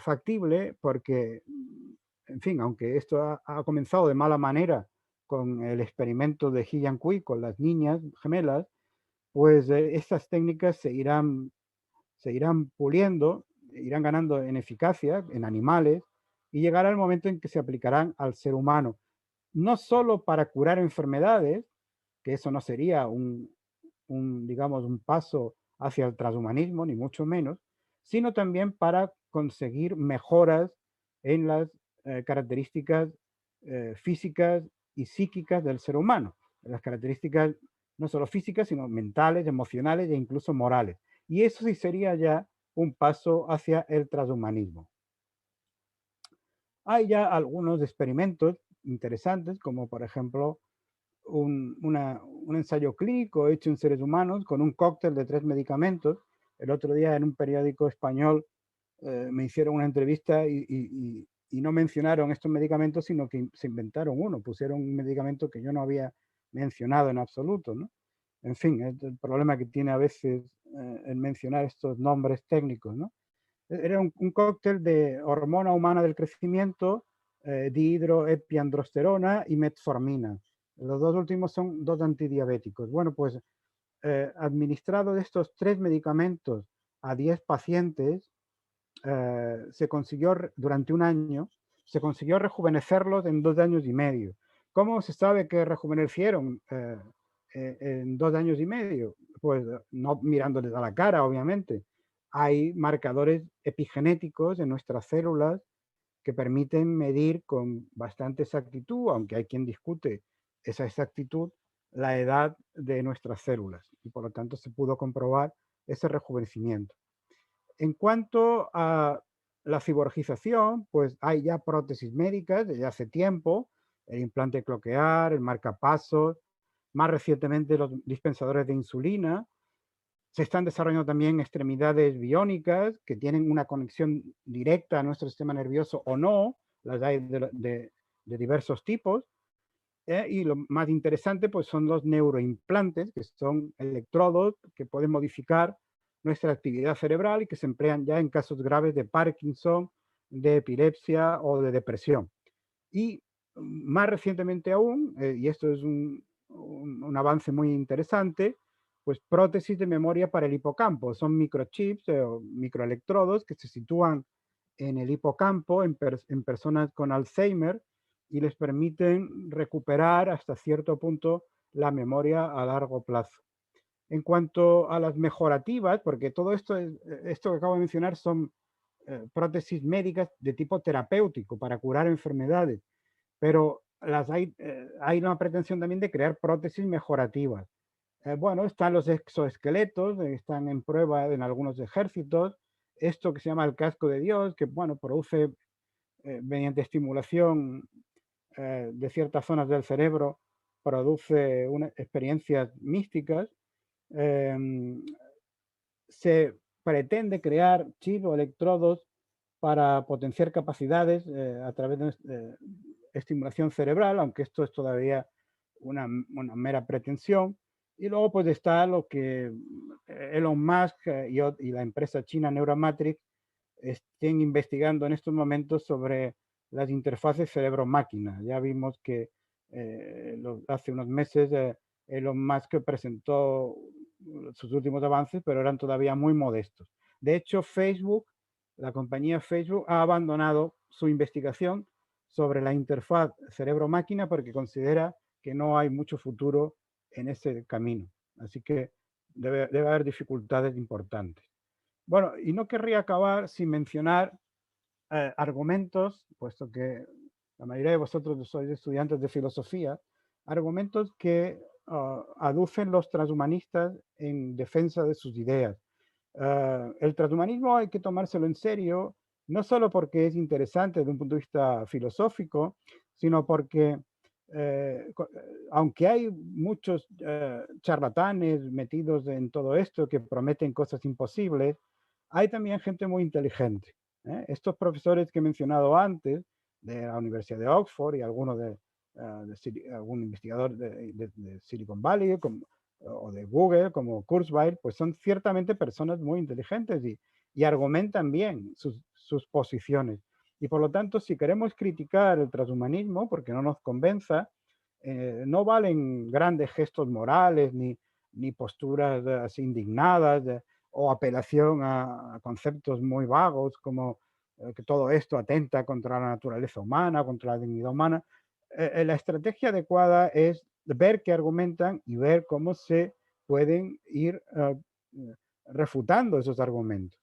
factible porque, en fin, aunque esto ha comenzado de mala manera con el experimento de He Jiankui con las niñas gemelas, pues estas técnicas se irán puliendo, irán ganando en eficacia en animales y llegará el momento en que se aplicarán al ser humano, no solo para curar enfermedades, que eso no sería digamos, un paso hacia el transhumanismo, ni mucho menos, sino también para conseguir mejoras en las características físicas y psíquicas del ser humano, las características no solo físicas, sino mentales, emocionales e incluso morales. Y eso sí sería ya un paso hacia el transhumanismo. Hay ya algunos experimentos interesantes, como por ejemplo un ensayo clínico hecho en seres humanos con un cóctel de 3 medicamentos. El otro día en un periódico español me hicieron una entrevista y no mencionaron estos medicamentos, sino que se inventaron uno, pusieron un medicamento que yo no había mencionado en absoluto, ¿no? En fin, es el problema que tiene a veces el mencionar estos nombres técnicos, ¿no? Era un cóctel de hormona humana del crecimiento, dihidroepiandrosterona y metformina. Los dos últimos son dos antidiabéticos. Bueno, pues administrado de estos 3 medicamentos a 10 pacientes, se consiguió durante un año, se consiguió rejuvenecerlos en 2 años y medio. ¿Cómo se sabe que rejuvenecieron en 2 años y medio? Pues no mirándoles a la cara, obviamente. Hay marcadores epigenéticos en nuestras células que permiten medir con bastante exactitud, aunque hay quien discute esa exactitud, la edad de nuestras células. Y por lo tanto se pudo comprobar ese rejuvenecimiento. En cuanto a la ciborgización, pues hay ya prótesis médicas desde hace tiempo, el implante cloquear, el marcapasos, más recientemente los dispensadores de insulina. Se están desarrollando también extremidades biónicas que tienen una conexión directa a nuestro sistema nervioso o no, las hay de diversos tipos. Y lo más interesante pues son los neuroimplantes, que son electrodos que pueden modificar nuestra actividad cerebral y que se emplean ya en casos graves de Parkinson, de epilepsia o de depresión. Y más recientemente aún, y esto es un avance muy interesante, pues prótesis de memoria para el hipocampo. Son microchips o microelectrodos que se sitúan en el hipocampo en personas con Alzheimer y les permiten recuperar hasta cierto punto la memoria a largo plazo. En cuanto a las mejorativas, porque todo esto que acabo de mencionar son prótesis médicas de tipo terapéutico para curar enfermedades, pero hay una pretensión también de crear prótesis mejorativas. Bueno, están los exoesqueletos, están en prueba en algunos ejércitos. Esto que se llama el casco de Dios, que bueno, produce mediante estimulación de ciertas zonas del cerebro, produce experiencias místicas. Se pretende crear chips o electrodos para potenciar capacidades a través de estimulación cerebral, aunque esto es todavía una mera pretensión. Y luego pues está lo que Elon Musk y la empresa china Neuramatrix estén investigando en estos momentos sobre las interfaces cerebro-máquina. Ya vimos que hace unos meses Elon Musk presentó sus últimos avances, pero eran todavía muy modestos. De hecho, Facebook, la compañía Facebook, ha abandonado su investigación sobre la interfaz cerebro-máquina porque considera que no hay mucho futuro en ese camino. Así que debe haber dificultades importantes. Bueno, y no querría acabar sin mencionar argumentos, puesto que la mayoría de vosotros sois estudiantes de filosofía, argumentos que aducen los transhumanistas en defensa de sus ideas. El transhumanismo hay que tomárselo en serio, no solo porque es interesante desde un punto de vista filosófico, sino porque aunque hay muchos charlatanes metidos en todo esto que prometen cosas imposibles, hay también gente muy inteligente. Estos profesores que he mencionado antes, de la Universidad de Oxford y algunos algún investigador de Silicon Valley o de Google, como Kurzweil, pues son ciertamente personas muy inteligentes y argumentan bien sus posiciones. Y por lo tanto, si queremos criticar el transhumanismo, porque no nos convenza, no valen grandes gestos morales ni posturas así indignadas o apelación a conceptos muy vagos como que todo esto atenta contra la naturaleza humana, contra la dignidad humana. La estrategia adecuada es ver qué argumentan y ver cómo se pueden ir refutando esos argumentos.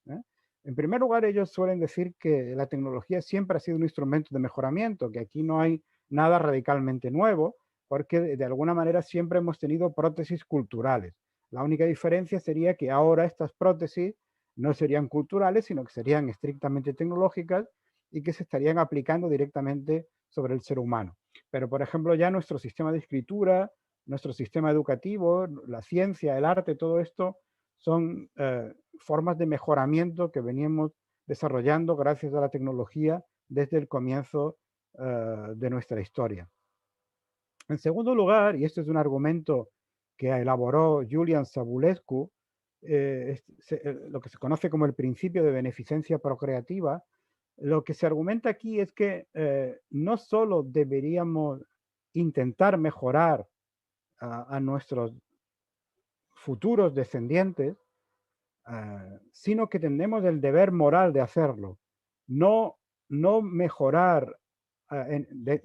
En primer lugar, ellos suelen decir que la tecnología siempre ha sido un instrumento de mejoramiento, que aquí no hay nada radicalmente nuevo, porque de alguna manera siempre hemos tenido prótesis culturales. La única diferencia sería que ahora estas prótesis no serían culturales, sino que serían estrictamente tecnológicas y que se estarían aplicando directamente sobre el ser humano. Pero, por ejemplo, ya nuestro sistema de escritura, nuestro sistema educativo, la ciencia, el arte, todo esto son formas de mejoramiento que veníamos desarrollando gracias a la tecnología desde el comienzo de nuestra historia. En segundo lugar, y este es un argumento que elaboró Julian Savulescu, lo que se conoce como el principio de beneficencia procreativa, lo que se argumenta aquí es que no solo deberíamos intentar mejorar a nuestros futuros descendientes, sino que tenemos el deber moral de hacerlo. No, no mejorar,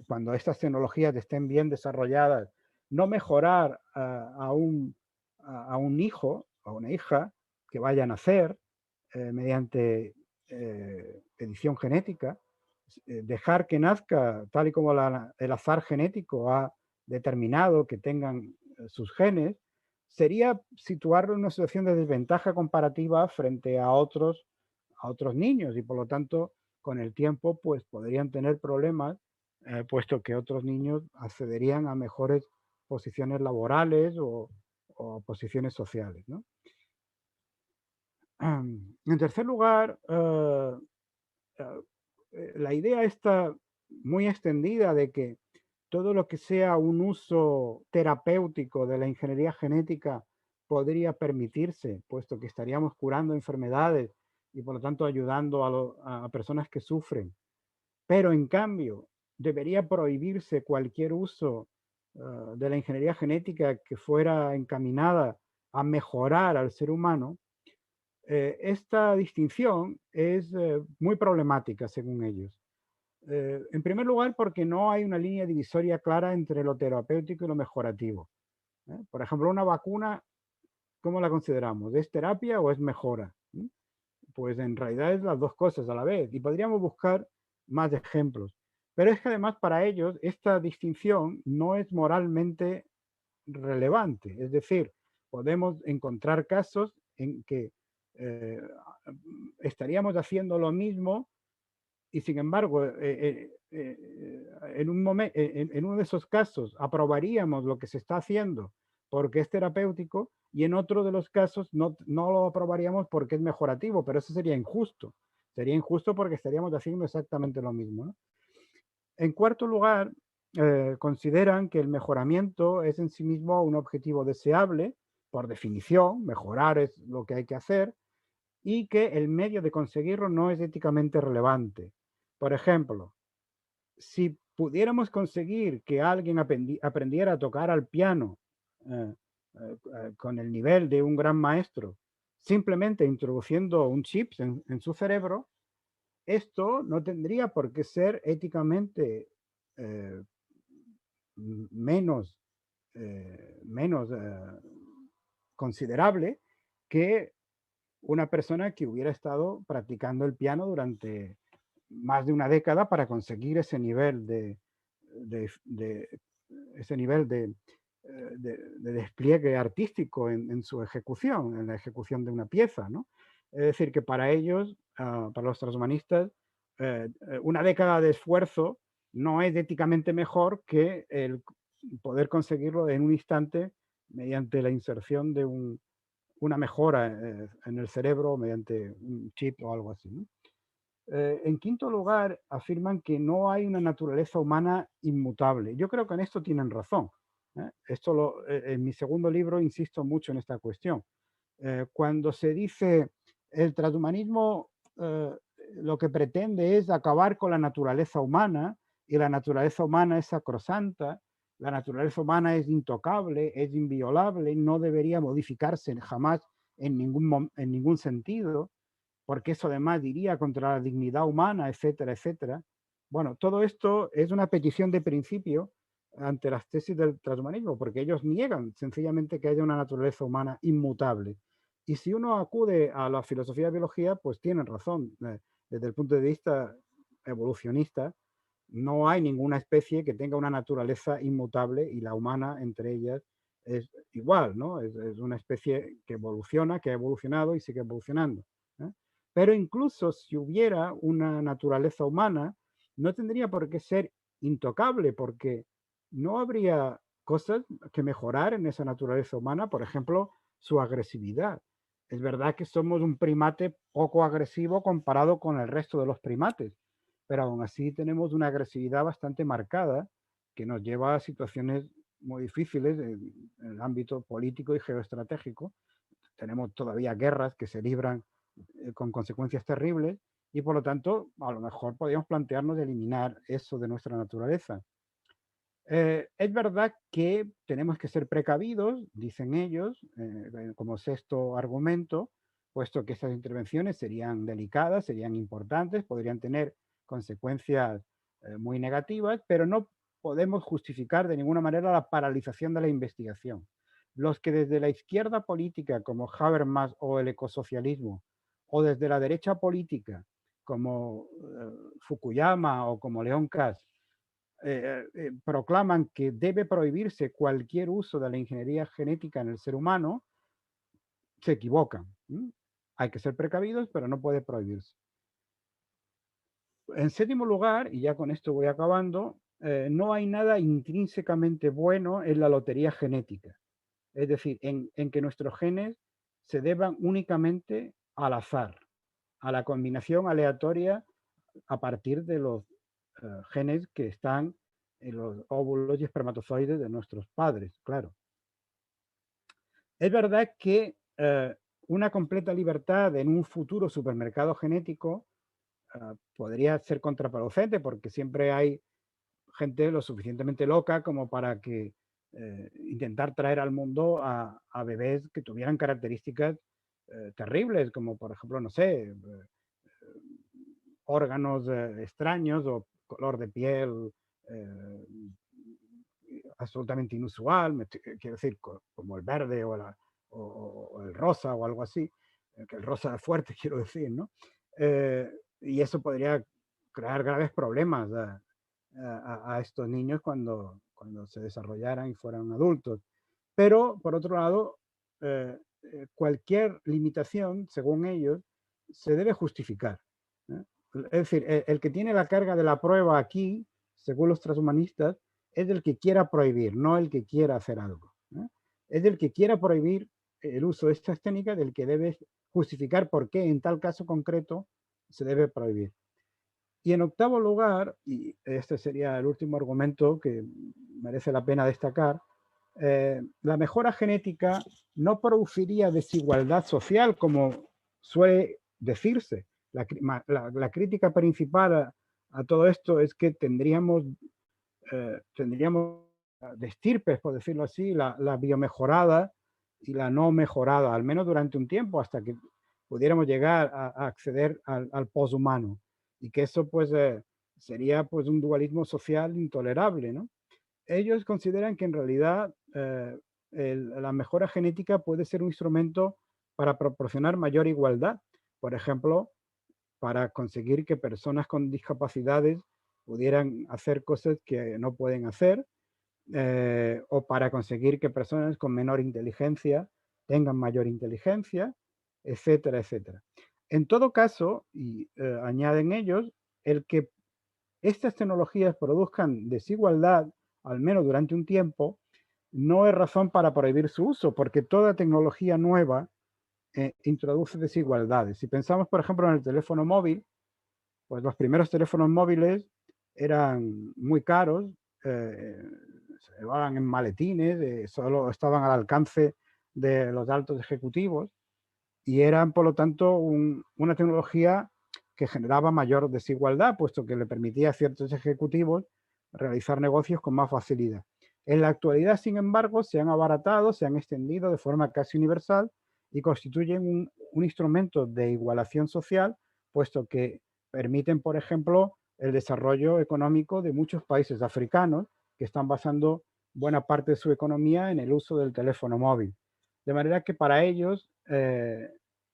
cuando estas tecnologías estén bien desarrolladas, no mejorar a un hijo o una hija que vaya a nacer mediante edición genética, dejar que nazca tal y como el azar genético ha determinado que tengan sus genes, sería situarlo en una situación de desventaja comparativa frente a otros niños y por lo tanto con el tiempo pues podrían tener problemas puesto que otros niños accederían a mejores posiciones laborales o posiciones sociales, ¿no? En tercer lugar, la idea está muy extendida de que todo lo que sea un uso terapéutico de la ingeniería genética podría permitirse, puesto que estaríamos curando enfermedades y por lo tanto ayudando a personas que sufren. Pero en cambio, debería prohibirse cualquier uso de la ingeniería genética que fuera encaminada a mejorar al ser humano. Esta distinción es muy problemática según ellos. En primer lugar, porque no hay una línea divisoria clara entre lo terapéutico y lo mejorativo. Por ejemplo, una vacuna, ¿cómo la consideramos? ¿Es terapia o es mejora? Pues en realidad es las dos cosas a la vez y podríamos buscar más ejemplos. Pero es que además para ellos esta distinción no es moralmente relevante. Es decir, podemos encontrar casos en que estaríamos haciendo lo mismo y sin embargo, en uno de esos casos aprobaríamos lo que se está haciendo porque es terapéutico y en otro de los casos no lo aprobaríamos porque es mejorativo, pero eso sería injusto. Sería injusto porque estaríamos haciendo exactamente lo mismo, ¿no? En cuarto lugar, consideran que el mejoramiento es en sí mismo un objetivo deseable, por definición, mejorar es lo que hay que hacer, y que el medio de conseguirlo no es éticamente relevante. Por ejemplo, si pudiéramos conseguir que alguien aprendiera a tocar al piano con el nivel de un gran maestro, simplemente introduciendo un chip en su cerebro, esto no tendría por qué ser éticamente eh, menos, menos considerable que una persona que hubiera estado practicando el piano durante más de una década para conseguir ese nivel ese nivel de despliegue artístico en su ejecución, en la ejecución de una pieza, ¿no? Es decir, que para ellos, para los transhumanistas, una década de esfuerzo no es éticamente mejor que el poder conseguirlo en un instante mediante la inserción de una mejora en el cerebro mediante un chip o algo así, ¿no? En quinto lugar, afirman que no hay una naturaleza humana inmutable. Yo creo que en esto tienen razón. En mi segundo libro insisto mucho en esta cuestión. Cuando se dice el transhumanismo lo que pretende es acabar con la naturaleza humana, y la naturaleza humana es sacrosanta, la naturaleza humana es intocable, es inviolable, no debería modificarse jamás en ningún sentido, porque eso además iría contra la dignidad humana, etcétera, etcétera. Bueno, todo esto es una petición de principio ante las tesis del transhumanismo, porque ellos niegan sencillamente que haya una naturaleza humana inmutable. Y si uno acude a la filosofía de biología, pues tienen razón. Desde el punto de vista evolucionista, no hay ninguna especie que tenga una naturaleza inmutable, y la humana entre ellas es igual, ¿no? Es una especie que evoluciona, que ha evolucionado y sigue evolucionando, ¿eh? Pero incluso si hubiera una naturaleza humana, no tendría por qué ser intocable, porque no habría cosas que mejorar en esa naturaleza humana, por ejemplo, su agresividad. Es verdad que somos un primate poco agresivo comparado con el resto de los primates, pero aún así tenemos una agresividad bastante marcada que nos lleva a situaciones muy difíciles en el ámbito político y geoestratégico. Tenemos todavía guerras que se libran con consecuencias terribles, y por lo tanto a lo mejor podríamos plantearnos eliminar eso de nuestra naturaleza. Es verdad que tenemos que ser precavidos, dicen ellos, como sexto argumento, puesto que estas intervenciones serían delicadas, serían importantes, podrían tener consecuencias muy negativas, pero no podemos justificar de ninguna manera la paralización de la investigación. Los que desde la izquierda política, como Habermas o el ecosocialismo, o desde la derecha política, como Fukuyama o como León Kass, proclaman que debe prohibirse cualquier uso de la ingeniería genética en el ser humano, se equivocan. Hay que ser precavidos, pero no puede prohibirse. En séptimo lugar, y ya con esto voy acabando, no hay nada intrínsecamente bueno en la lotería genética. Es decir, en que nuestros genes se deban únicamente al azar, a la combinación aleatoria a partir de los genes que están en los óvulos y espermatozoides de nuestros padres, claro. Es verdad que una completa libertad en un futuro supermercado genético podría ser contraproducente, porque siempre hay gente lo suficientemente loca como para que intentar traer al mundo a bebés que tuvieran características terribles, como por ejemplo, no sé, órganos extraños o color de piel eh, absolutamente inusual, quiero decir, como el verde o el rosa o algo así, que el rosa es fuerte, quiero decir, ¿no? Y eso podría crear graves problemas a estos niños cuando se desarrollaran y fueran adultos. Pero, por otro lado, cualquier limitación, según ellos, se debe justificar, ¿eh? Es decir, el que tiene la carga de la prueba aquí, según los transhumanistas, es el que quiera prohibir, no el que quiera hacer algo, ¿eh? Es el que quiera prohibir el uso de estas técnicas, del que debe justificar por qué en tal caso concreto se debe prohibir. Y en octavo lugar, y este sería el último argumento que merece la pena destacar, la mejora genética no produciría desigualdad social, como suele decirse. La crítica principal a todo esto es que tendríamos de estirpes, por decirlo así, la biomejorada y la no mejorada, al menos durante un tiempo, hasta que pudiéramos llegar a acceder al poshumano, y que eso pues sería pues un dualismo social intolerable, ¿no? Ellos consideran que en realidad la mejora genética puede ser un instrumento para proporcionar mayor igualdad. Por ejemplo, para conseguir que personas con discapacidades pudieran hacer cosas que no pueden hacer, o para conseguir que personas con menor inteligencia tengan mayor inteligencia, etcétera, etcétera. En todo caso, y añaden ellos, el que estas tecnologías produzcan desigualdad, al menos durante un tiempo, no es razón para prohibir su uso, porque toda tecnología nueva introduce desigualdades. Si pensamos, por ejemplo, en el teléfono móvil, pues los primeros teléfonos móviles eran muy caros, se llevaban en maletines, solo estaban al alcance de los altos ejecutivos y eran, por lo tanto, una tecnología que generaba mayor desigualdad, puesto que le permitía a ciertos ejecutivos realizar negocios con más facilidad. En la actualidad, sin embargo, se han abaratado, se han extendido de forma casi universal y constituyen un instrumento de igualación social, puesto que permiten, por ejemplo, el desarrollo económico de muchos países africanos que están basando buena parte de su economía en el uso del teléfono móvil. De manera que para ellos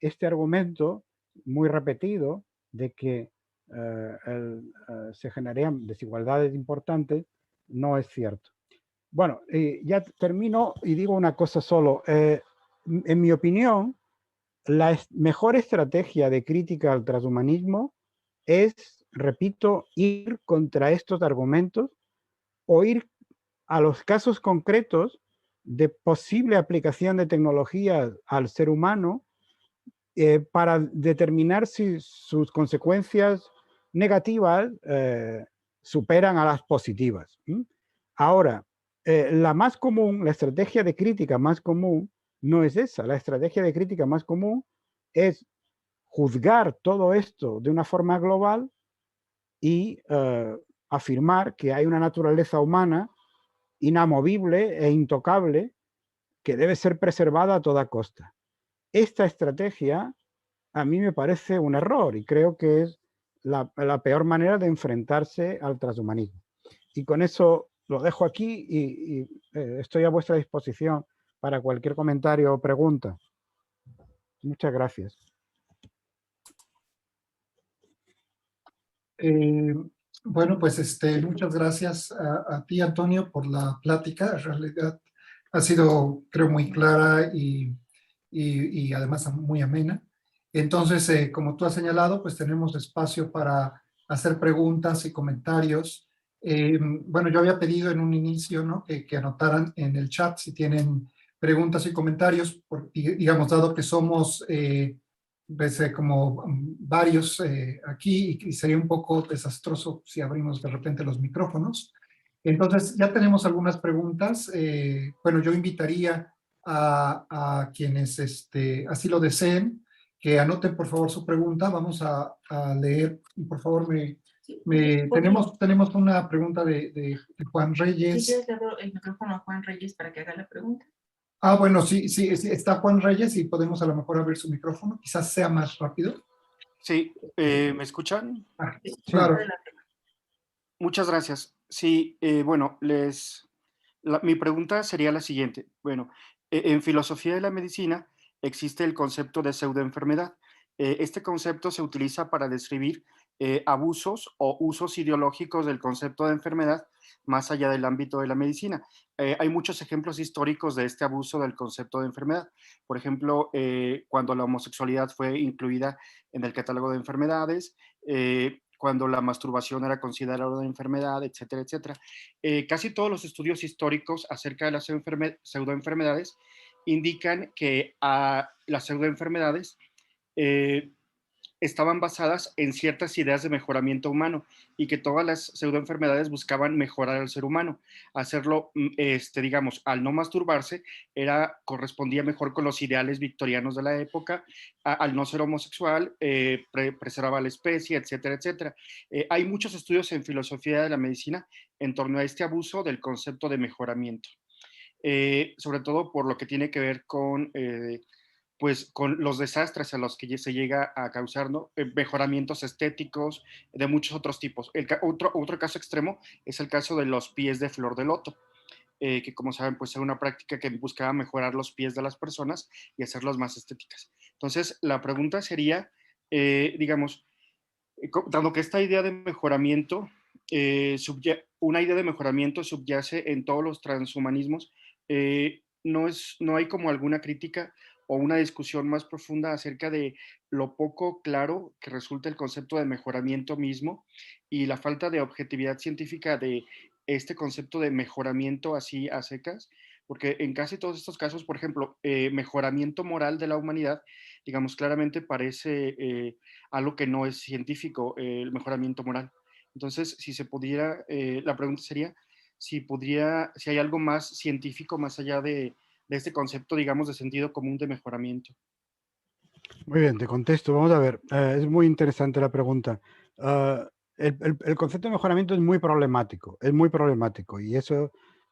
este argumento muy repetido de que se generarían desigualdades importantes no es cierto. Bueno, ya termino y digo una cosa solo. En mi opinión, la mejor estrategia de crítica al transhumanismo es, repito, ir contra estos argumentos o ir a los casos concretos de posible aplicación de tecnologías al ser humano para determinar si sus consecuencias negativas superan a las positivas. Ahora, la más común, la estrategia de crítica más común no es esa. La estrategia de crítica más común es juzgar todo esto de una forma global y afirmar que hay una naturaleza humana inamovible e intocable que debe ser preservada a toda costa. Esta estrategia a mí me parece un error y creo que es la peor manera de enfrentarse al transhumanismo. Y con eso lo dejo aquí y estoy a vuestra disposición para cualquier comentario o pregunta. Muchas gracias. Bueno, pues muchas gracias a ti, Antonio, por la plática. En realidad ha sido, creo, muy clara y además muy amena. Entonces, como tú has señalado, pues tenemos espacio para hacer preguntas y comentarios. Bueno, yo había pedido en un inicio, ¿no? que anotaran en el chat si tienen preguntas y comentarios, digamos, dado que somos pues, como varios aquí y sería un poco desastroso si abrimos de repente los micrófonos. Entonces, ya tenemos algunas preguntas. Bueno, yo invitaría a quienes así lo deseen, que anoten por favor su pregunta. Vamos a leer, y por favor, tenemos una pregunta de Juan Reyes. Sí, le abro el micrófono a Juan Reyes para que haga la pregunta. Ah, bueno, sí, está Juan Reyes y podemos a lo mejor abrir su micrófono. Quizás sea más rápido. Sí, ¿me escuchan? Sí, claro. Muchas gracias. Sí, bueno, mi pregunta sería la siguiente. Bueno, en filosofía de la medicina existe el concepto de pseudoenfermedad. Este concepto se utiliza para describir abusos o usos ideológicos del concepto de enfermedad más allá del ámbito de la medicina. Hay muchos ejemplos históricos de este abuso del concepto de enfermedad. Por ejemplo, cuando la homosexualidad fue incluida en el catálogo de enfermedades, cuando la masturbación era considerada una enfermedad, etcétera, etcétera. Casi todos los estudios históricos acerca de las pseudoenfermedades indican que las pseudoenfermedades estaban basadas en ciertas ideas de mejoramiento humano y que todas las pseudoenfermedades buscaban mejorar al ser humano. Hacerlo, digamos, al no masturbarse, correspondía mejor con los ideales victorianos de la época, al no ser homosexual, preservaba la especie, etcétera, etcétera. Hay muchos estudios en filosofía de la medicina en torno a este abuso del concepto de mejoramiento. Sobre todo por lo que tiene que ver con pues con los desastres a los que se llega a causar, ¿no? Mejoramientos estéticos de muchos otros tipos. Otro caso extremo es el caso de los pies de flor de loto, que como saben, pues era una práctica que buscaba mejorar los pies de las personas y hacerlos más estéticas. Entonces, la pregunta sería, digamos, dado que esta idea de mejoramiento, una idea de mejoramiento subyace en todos los transhumanismos, no hay como alguna crítica o una discusión más profunda acerca de lo poco claro que resulta el concepto de mejoramiento mismo y la falta de objetividad científica de este concepto de mejoramiento así a secas, porque en casi todos estos casos, por ejemplo, mejoramiento moral de la humanidad, digamos, claramente parece algo que no es científico, el mejoramiento moral. Entonces, si se pudiera, la pregunta sería si hay algo más científico más allá de este concepto, digamos, de sentido común de mejoramiento. Muy bien, te contesto. Vamos a ver, es muy interesante la pregunta. Ah, el concepto de mejoramiento es muy problemático y eso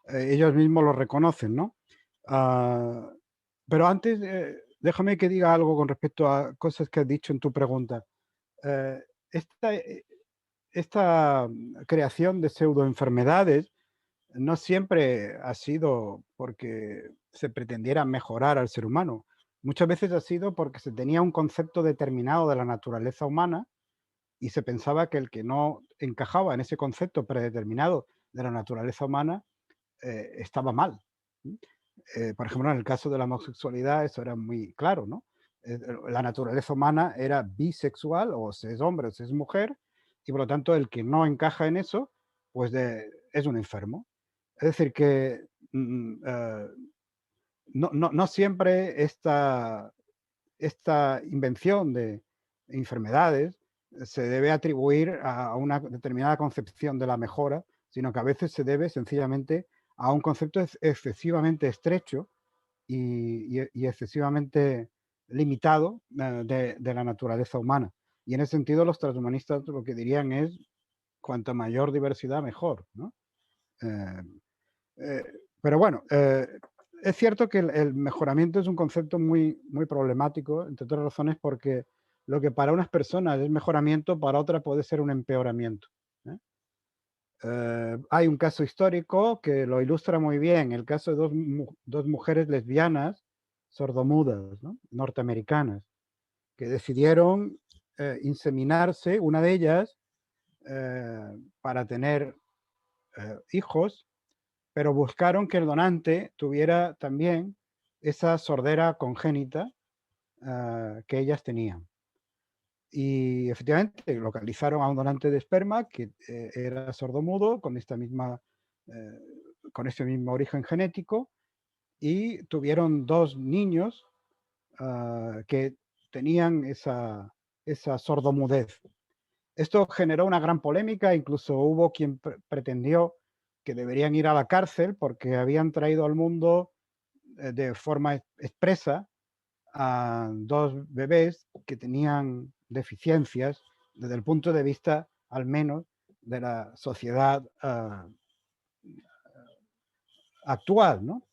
ellos mismos lo reconocen, ¿no? Ah, pero antes, déjame que diga algo con respecto a cosas que has dicho en tu pregunta. Eh, esta, esta creación de pseudoenfermedades no siempre ha sido porque se pretendiera mejorar al ser humano. Muchas veces ha sido porque se tenía un concepto determinado de la naturaleza humana y se pensaba que el que no encajaba en ese concepto predeterminado de la naturaleza humana estaba mal. Por ejemplo, en el caso de la homosexualidad eso era muy claro, ¿no? La naturaleza humana era bisexual, o se es hombre o se es mujer, y por lo tanto el que no encaja en eso, pues es un enfermo. Es decir, que no siempre esta invención de enfermedades se debe atribuir a una determinada concepción de la mejora, sino que a veces se debe sencillamente a un concepto excesivamente estrecho y excesivamente limitado de la naturaleza humana. Y en ese sentido los transhumanistas lo que dirían es cuanta mayor diversidad mejor, ¿no? Eh, eh, pero bueno, es cierto que el mejoramiento es un concepto muy problemático, entre otras razones porque lo que para unas personas es mejoramiento, para otras puede ser un empeoramiento. ¿Eh? Hay un caso histórico que lo ilustra muy bien, el caso de dos mujeres lesbianas sordomudas, ¿no? Norteamericanas, que decidieron inseminarse, una de ellas, para tener hijos, pero buscaron que el donante tuviera también esa sordera congénita que ellas tenían. Y efectivamente localizaron a un donante de esperma que era sordomudo con eh, con este mismo origen genético y tuvieron dos niños que tenían esa sordomudez. Esto generó una gran polémica, incluso hubo quien pretendió que deberían ir a la cárcel porque habían traído al mundo de forma expresa a dos bebés que tenían deficiencias desde el punto de vista, al menos, de la sociedad actual, ¿no?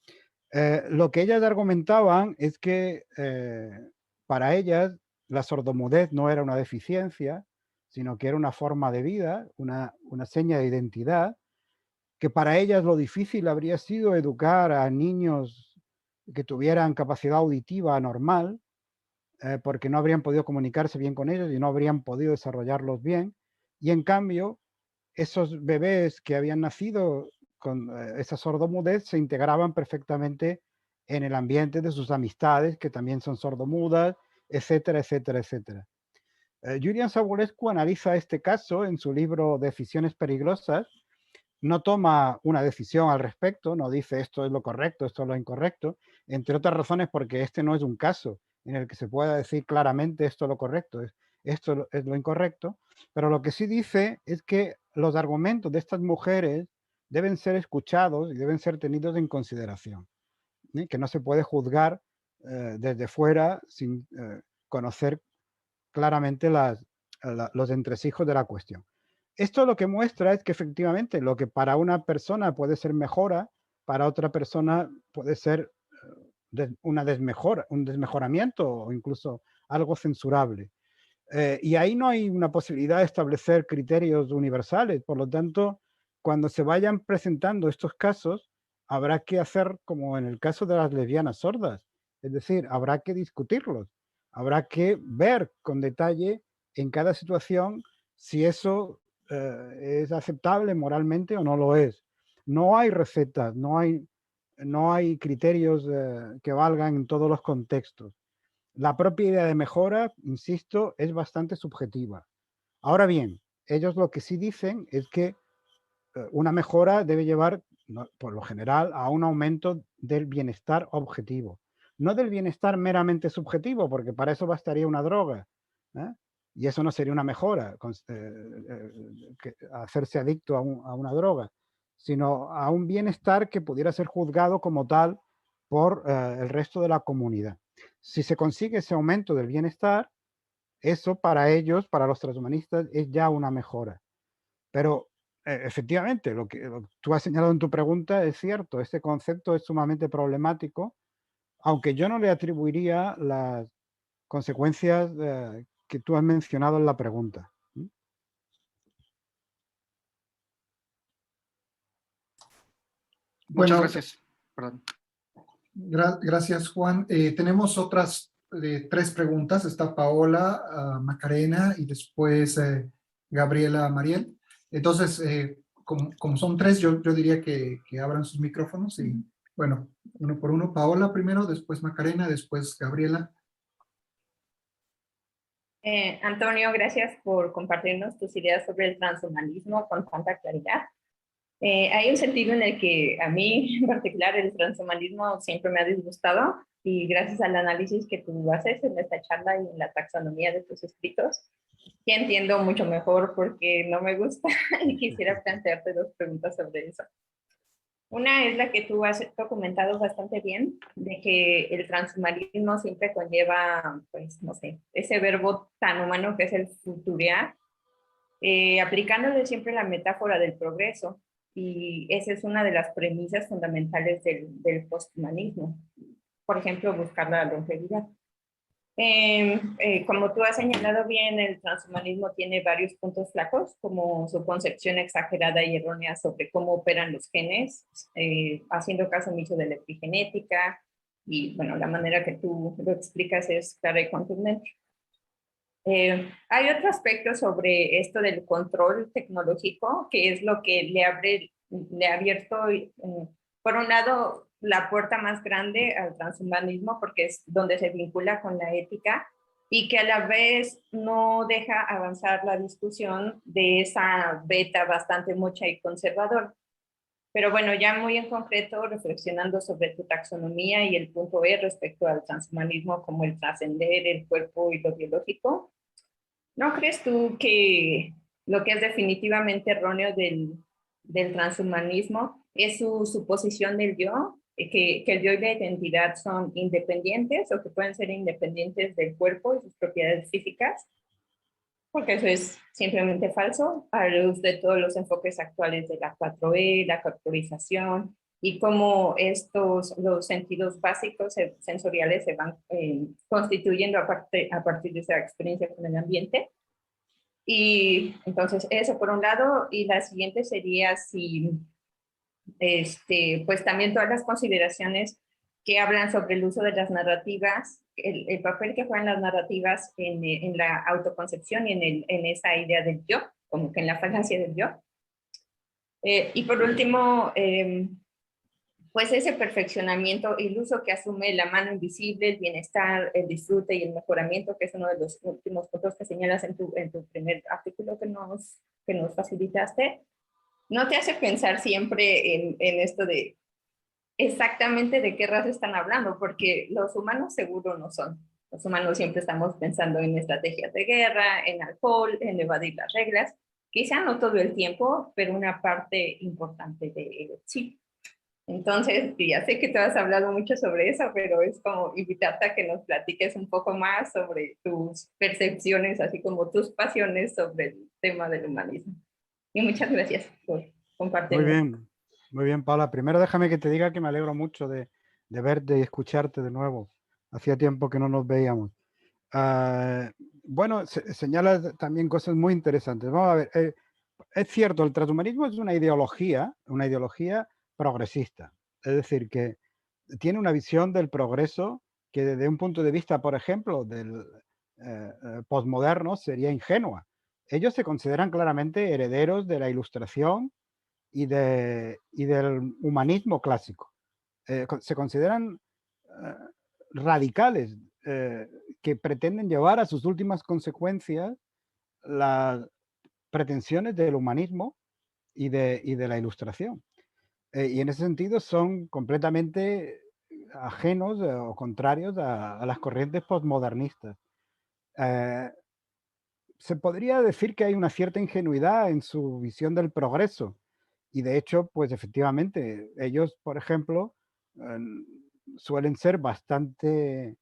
Lo que ellas argumentaban es que para ellas la sordomudez no era una deficiencia, sino que era una forma de vida, una seña de identidad, que para ellas lo difícil habría sido educar a niños que tuvieran capacidad auditiva normal, porque no habrían podido comunicarse bien con ellos y no habrían podido desarrollarlos bien. Y en cambio, esos bebés que habían nacido con esa sordomudez se integraban perfectamente en el ambiente de sus amistades, que también son sordomudas, etcétera, etcétera, etcétera. Julian Savulescu analiza este caso en su libro Decisiones peligrosas. No toma una decisión al respecto, no dice esto es lo correcto, esto es lo incorrecto, entre otras razones porque este no es un caso en el que se pueda decir claramente esto es lo correcto, esto es lo incorrecto, pero lo que sí dice es que los argumentos de estas mujeres deben ser escuchados y deben ser tenidos en consideración, ¿sí? Que no se puede juzgar desde fuera sin conocer claramente los entresijos de la cuestión. Esto lo que muestra es que efectivamente lo que para una persona puede ser mejora, para otra persona puede ser una desmejora, un desmejoramiento o incluso algo censurable. Y ahí no hay una posibilidad de establecer criterios universales. Por lo tanto, cuando se vayan presentando estos casos, habrá que hacer como en el caso de las lesbianas sordas. Es decir, habrá que discutirlos. Habrá que ver con detalle en cada situación si eso es aceptable moralmente o no lo es. No hay recetas, no hay no hay criterios que valgan en todos los contextos. La propia idea de mejora, insisto, es bastante subjetiva. Ahora bien, ellos lo que sí dicen es que una mejora debe llevar, por lo general, a un aumento del bienestar objetivo. No del bienestar meramente subjetivo, porque para eso bastaría una droga, ¿eh? Y eso no sería una mejora, hacerse adicto a una droga, sino a un bienestar que pudiera ser juzgado como tal por el resto de la comunidad. Si se consigue ese aumento del bienestar, eso para ellos, para los transhumanistas, es ya una mejora. Pero efectivamente, lo que tú has señalado en tu pregunta es cierto, este concepto es sumamente problemático, aunque yo no le atribuiría las consecuencias que tú has mencionado en la pregunta. Muchas Bueno, gracias. Perdón. gracias, Juan. Tenemos otras 3 preguntas. Está Paola, Macarena y después Gabriela Mariel. Entonces, como son 3, yo diría que abran sus micrófonos y, bueno, uno por uno. Paola primero, después Macarena, después Gabriela. Antonio, gracias por compartirnos tus ideas sobre el transhumanismo con tanta claridad. Hay un sentido en el que a mí en particular el transhumanismo siempre me ha disgustado y gracias al análisis que tú haces en esta charla y en la taxonomía de tus escritos, ya entiendo mucho mejor por qué no me gusta y quisiera plantearte 2 preguntas sobre eso. Una es la que tú has documentado bastante bien, de que el transhumanismo siempre conlleva, pues, no sé, ese verbo tan humano que es el futurear, aplicándole siempre la metáfora del progreso. Y esa es una de las premisas fundamentales del posthumanismo. Por ejemplo, buscar la longevidad. Como tú has señalado bien, el transhumanismo tiene varios puntos flacos, como su concepción exagerada y errónea sobre cómo operan los genes, haciendo caso omiso de la epigenética, y bueno, la manera que tú lo explicas es clara y contundente. Hay otro aspecto sobre esto del control tecnológico, que es lo que le ha abierto, por un lado, la puerta más grande al transhumanismo, porque es donde se vincula con la ética, y que a la vez no deja avanzar la discusión de esa beta bastante mucha y conservadora. Pero bueno, ya muy en concreto, reflexionando sobre tu taxonomía y el punto E respecto al transhumanismo como el trascender el cuerpo y lo biológico, ¿no crees tú que lo que es definitivamente erróneo del transhumanismo es su suposición del yo, que el yo y la identidad son independientes o que pueden ser independientes del cuerpo y sus propiedades físicas? Porque eso es simplemente falso a la luz de todos los enfoques actuales de la 4E, la corporización y cómo los sentidos básicos sensoriales se van constituyendo a partir de esa experiencia con el ambiente. Y entonces eso por un lado, y la siguiente sería si, pues también todas las consideraciones que hablan sobre el uso de las narrativas, el papel que juegan las narrativas en la autoconcepción y en esa idea del yo, como que en la falacia del yo. Y por último, pues ese perfeccionamiento iluso que asume la mano invisible, el bienestar, el disfrute y el mejoramiento, que es uno de los últimos puntos que señalas en tu primer artículo que nos facilitaste, ¿no te hace pensar siempre en esto de exactamente de qué raza están hablando? Porque los humanos seguro no son. Los humanos siempre estamos pensando en estrategias de guerra, en alcohol, en evadir las reglas. Quizá no todo el tiempo, pero una parte importante de ello sí. Entonces, ya sé que tú has hablado mucho sobre eso, pero es como invitarte a que nos platiques un poco más sobre tus percepciones, así como tus pasiones sobre el tema del humanismo. Y muchas gracias por compartir. Muy bien, Paula. Primero déjame que te diga que me alegro mucho de verte y escucharte de nuevo. Hacía tiempo que no nos veíamos. Bueno, señalas también cosas muy interesantes. Vamos a ver, es cierto, el transhumanismo es una ideología progresista. Es decir, que tiene una visión del progreso que desde un punto de vista, por ejemplo, del posmoderno sería ingenua. Ellos se consideran claramente herederos de la Ilustración y del humanismo clásico. se consideran radicales, que pretenden llevar a sus últimas consecuencias las pretensiones del humanismo y de la ilustración. Y en ese sentido son completamente ajenos o contrarios a las corrientes postmodernistas. Se podría decir que hay una cierta ingenuidad en su visión del progreso. Y de hecho, pues efectivamente, ellos, por ejemplo, suelen ser bastante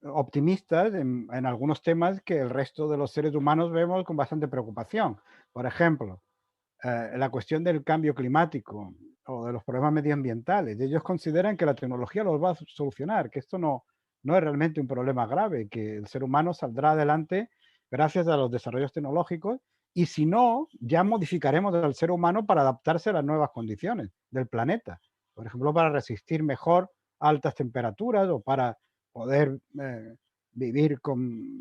optimistas en algunos temas que el resto de los seres humanos vemos con bastante preocupación. Por ejemplo, la cuestión del cambio climático o de los problemas medioambientales. Ellos consideran que la tecnología los va a solucionar, que esto no es realmente un problema grave, que el ser humano saldrá adelante gracias a los desarrollos tecnológicos, y si no, ya modificaremos al ser humano para adaptarse a las nuevas condiciones del planeta. Por ejemplo, para resistir mejor altas temperaturas o para poder vivir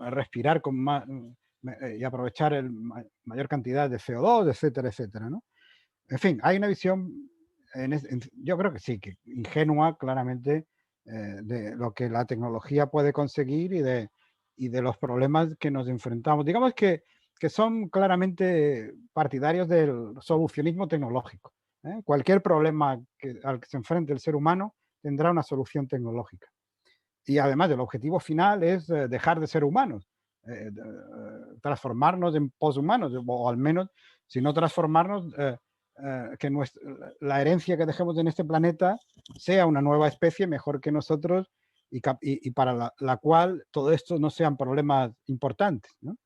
respirar con más y aprovechar mayor cantidad de CO2, etcétera, etcétera, ¿no? En fin, hay una visión, yo creo que sí, que ingenua claramente de lo que la tecnología puede conseguir y de los problemas que nos enfrentamos. Digamos que son claramente partidarios del solucionismo tecnológico. Cualquier problema al que se enfrente el ser humano tendrá una solución tecnológica. Y además el objetivo final es dejar de ser humanos, transformarnos en poshumanos, o al menos, si no transformarnos, que la herencia que dejemos en este planeta sea una nueva especie mejor que nosotros y para la cual todo esto no sean problemas importantes, ¿no?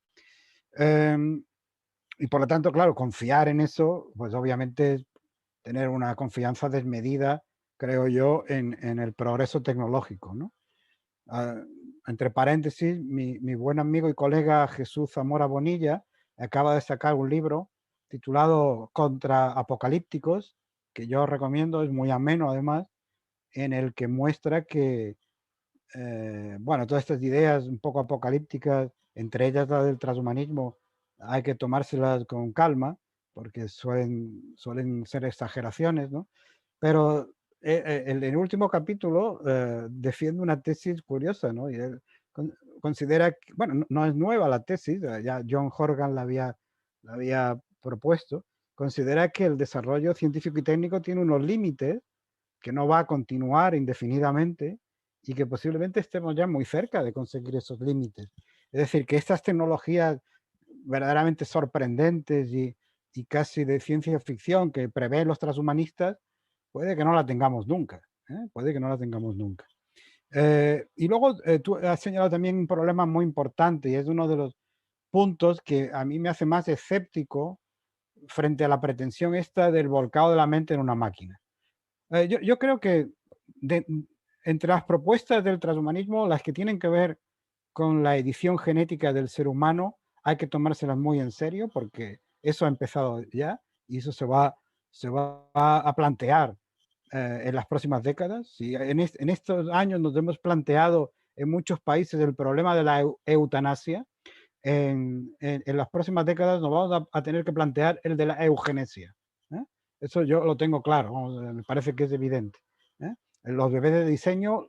Y por lo tanto, claro, confiar en eso, pues obviamente es tener una confianza desmedida, creo yo, en el progreso tecnológico, ¿no? Entre paréntesis, mi buen amigo y colega Jesús Zamora Bonilla acaba de sacar un libro titulado Contra Apocalípticos, que yo recomiendo, es muy ameno además, en el que muestra que, bueno, todas estas ideas un poco apocalípticas, entre ellas la del transhumanismo, hay que tomárselas con calma, porque suelen ser exageraciones, ¿no? Pero en el último capítulo defiende una tesis curiosa, ¿no? Y él considera que, bueno, no es nueva la tesis, ya John Horgan la había propuesto, considera que el desarrollo científico y técnico tiene unos límites, que no va a continuar indefinidamente y que posiblemente estemos ya muy cerca de conseguir esos límites. Es decir, que estas tecnologías verdaderamente sorprendentes y casi de ciencia ficción que prevén los transhumanistas, puede que no la tengamos nunca, puede que no la tengamos nunca. Y luego tú has señalado también un problema muy importante y es uno de los puntos que a mí me hace más escéptico frente a la pretensión esta del volcado de la mente en una máquina. Yo creo que entre las propuestas del transhumanismo, las que tienen que ver con la edición genética del ser humano, hay que tomárselas muy en serio porque eso ha empezado ya y eso se va a plantear en las próximas décadas. Si en estos años nos hemos planteado en muchos países el problema de la eutanasia, en las próximas décadas nos vamos a tener que plantear el de la eugenesia. Eso yo lo tengo claro, me parece que es evidente. Los bebés de diseño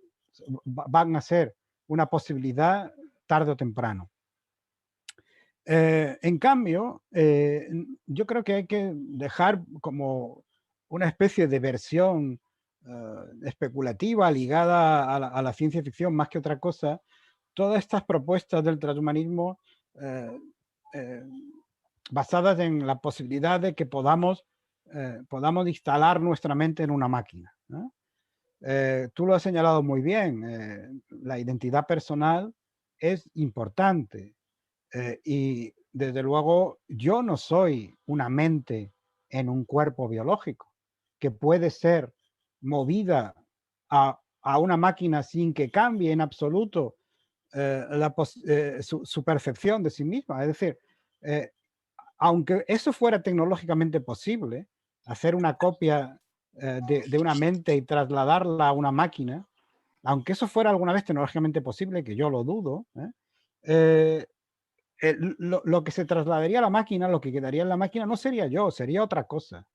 van a ser una posibilidad tarde o temprano. En cambio, yo creo que hay que dejar como una especie de versión especulativa ligada a la ciencia ficción más que otra cosa, todas estas propuestas del transhumanismo basadas en la posibilidad de que podamos instalar nuestra mente en una máquina, ¿no? Tú lo has señalado muy bien, la identidad personal es importante y desde luego yo no soy una mente en un cuerpo biológico que puede ser movida a una máquina sin que cambie en absoluto su percepción de sí misma. Es decir, aunque eso fuera tecnológicamente posible, hacer una copia de una mente y trasladarla a una máquina, aunque eso fuera alguna vez tecnológicamente posible, que yo lo dudo, lo que se trasladaría a la máquina, lo que quedaría en la máquina, no sería yo, sería otra cosa.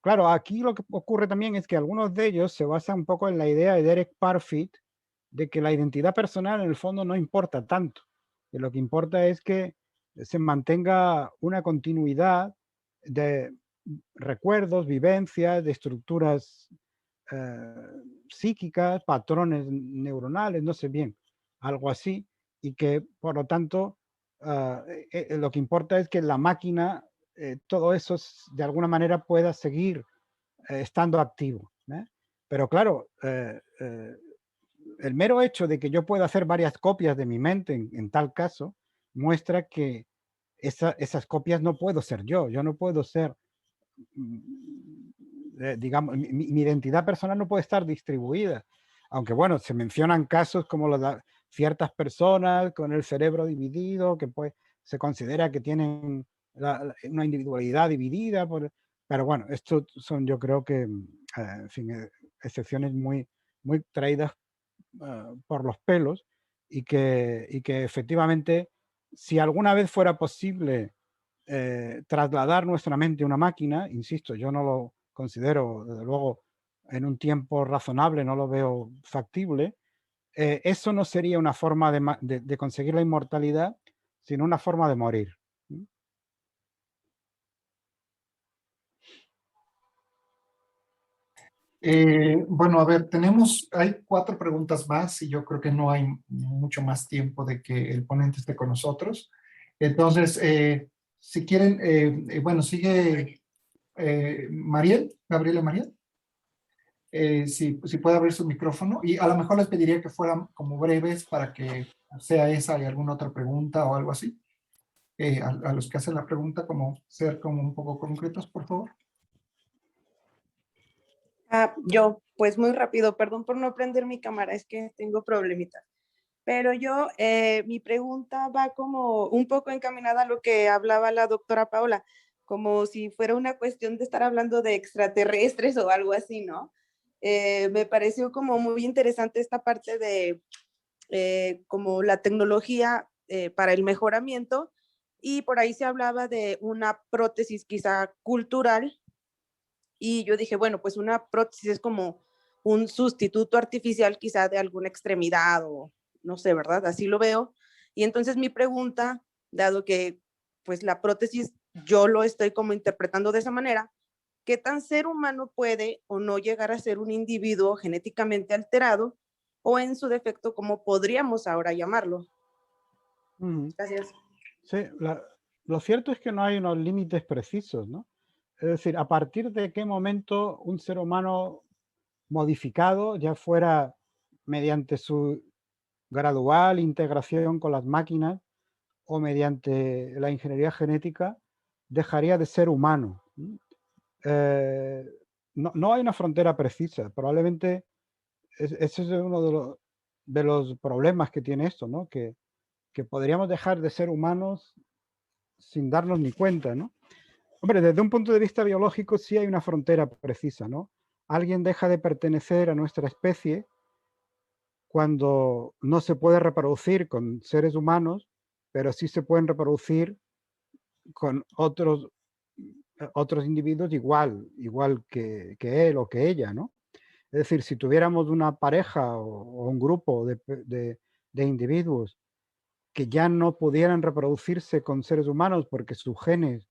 claro, aquí lo que ocurre también es que algunos de ellos se basan un poco en la idea de Derek Parfit de que la identidad personal en el fondo no importa tanto, que lo que importa es que se mantenga una continuidad de recuerdos, vivencias, de estructuras psíquicas, patrones neuronales, no sé bien, algo así, y que por lo tanto lo que importa es que la máquina, todo eso de alguna manera pueda seguir estando activo. Pero claro, el mero hecho de que yo pueda hacer varias copias de mi mente en tal caso, muestra que esas copias no puedo ser yo no puedo ser, digamos, mi identidad personal no puede estar distribuida. Aunque bueno, se mencionan casos como los de ciertas personas con el cerebro dividido, que pues se considera que tienen una individualidad dividida, pero bueno, estos son yo creo que, en fin, excepciones muy traídas por los pelos y que efectivamente, si alguna vez fuera posible trasladar nuestra mente a una máquina, insisto, yo no lo considero, desde luego, en un tiempo razonable, no lo veo factible, eso no sería una forma de conseguir la inmortalidad, sino una forma de morir. Bueno, a ver, hay 4 preguntas más y yo creo que no hay mucho más tiempo de que el ponente esté con nosotros. Entonces, si quieren, bueno, sigue Mariel, Gabriela Mariel. Si puede abrir su micrófono y a lo mejor les pediría que fueran como breves para que sea esa y alguna otra pregunta o algo así. A los que hacen la pregunta, como ser como un poco concretos, por favor. Yo, pues muy rápido, perdón por no prender mi cámara, es que tengo problemitas. Pero yo, mi pregunta va como un poco encaminada a lo que hablaba la doctora Paola, como si fuera una cuestión de estar hablando de extraterrestres o algo así, ¿no? Me pareció como muy interesante esta parte de como la tecnología para el mejoramiento, y por ahí se hablaba de una prótesis quizá cultural, y yo dije, bueno, pues una prótesis es como un sustituto artificial quizá de alguna extremidad o no sé, ¿verdad? Así lo veo. Y entonces mi pregunta, dado que pues la prótesis yo lo estoy como interpretando de esa manera, ¿qué tan ser humano puede o no llegar a ser un individuo genéticamente alterado, o en su defecto, como podríamos ahora llamarlo? Gracias. Sí, lo cierto es que no hay unos límites precisos, ¿no? Es decir, a partir de qué momento un ser humano modificado, ya fuera mediante su gradual integración con las máquinas o mediante la ingeniería genética, dejaría de ser humano. No hay una frontera precisa. Probablemente ese es uno de los problemas que tiene esto, ¿no? Que podríamos dejar de ser humanos sin darnos ni cuenta, ¿no? Hombre, desde un punto de vista biológico sí hay una frontera precisa, ¿no? Alguien deja de pertenecer a nuestra especie cuando no se puede reproducir con seres humanos, pero sí se pueden reproducir con otros individuos igual que él o que ella, ¿no? Es decir, si tuviéramos una pareja o un grupo de individuos que ya no pudieran reproducirse con seres humanos porque sus genes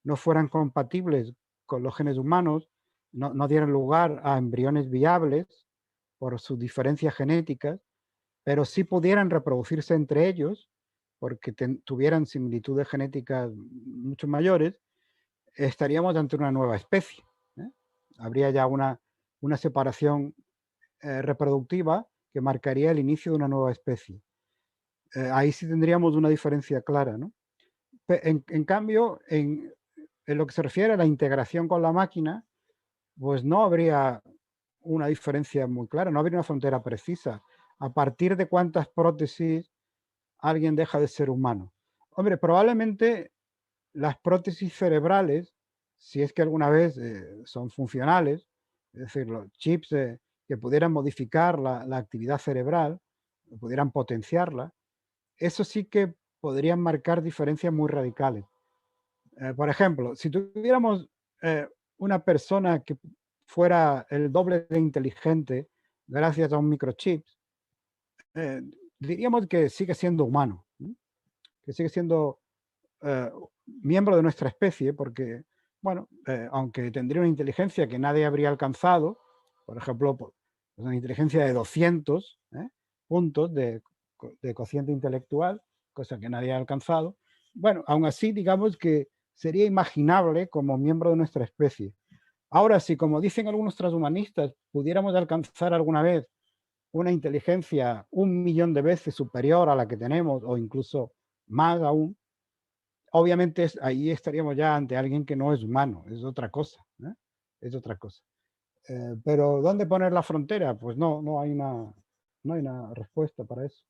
no fueran compatibles con los genes humanos, no dieran lugar a embriones viables por sus diferencias genéticas, pero sí pudieran reproducirse entre ellos porque tuvieran similitudes genéticas mucho mayores, estaríamos ante una nueva especie. Habría ya una separación reproductiva que marcaría el inicio de una nueva especie. Ahí sí tendríamos una diferencia clara, ¿no? En cambio, en lo que se refiere a la integración con la máquina, pues no habría una diferencia muy clara, no habría una frontera precisa. ¿A partir de cuántas prótesis alguien deja de ser humano? Hombre, probablemente las prótesis cerebrales, si es que alguna vez son funcionales, es decir, los chips que pudieran modificar la actividad cerebral, pudieran potenciarla, eso sí que podrían marcar diferencias muy radicales. Por ejemplo, si tuviéramos una persona que fuera el doble de inteligente gracias a un microchip, diríamos que sigue siendo humano, ¿no? Que sigue siendo miembro de nuestra especie, porque, bueno, aunque tendría una inteligencia que nadie habría alcanzado, por ejemplo, una inteligencia de 200 puntos de cociente intelectual, cosa que nadie ha alcanzado, bueno, aún así, digamos que sería imaginable como miembro de nuestra especie. Ahora, si, como dicen algunos transhumanistas, pudiéramos alcanzar alguna vez una inteligencia 1.000.000 de veces superior a la que tenemos, o incluso más aún, obviamente ahí estaríamos ya ante alguien que no es humano, es otra cosa, ¿eh? Es otra cosa. Pero ¿dónde poner la frontera? Pues no hay una respuesta para eso.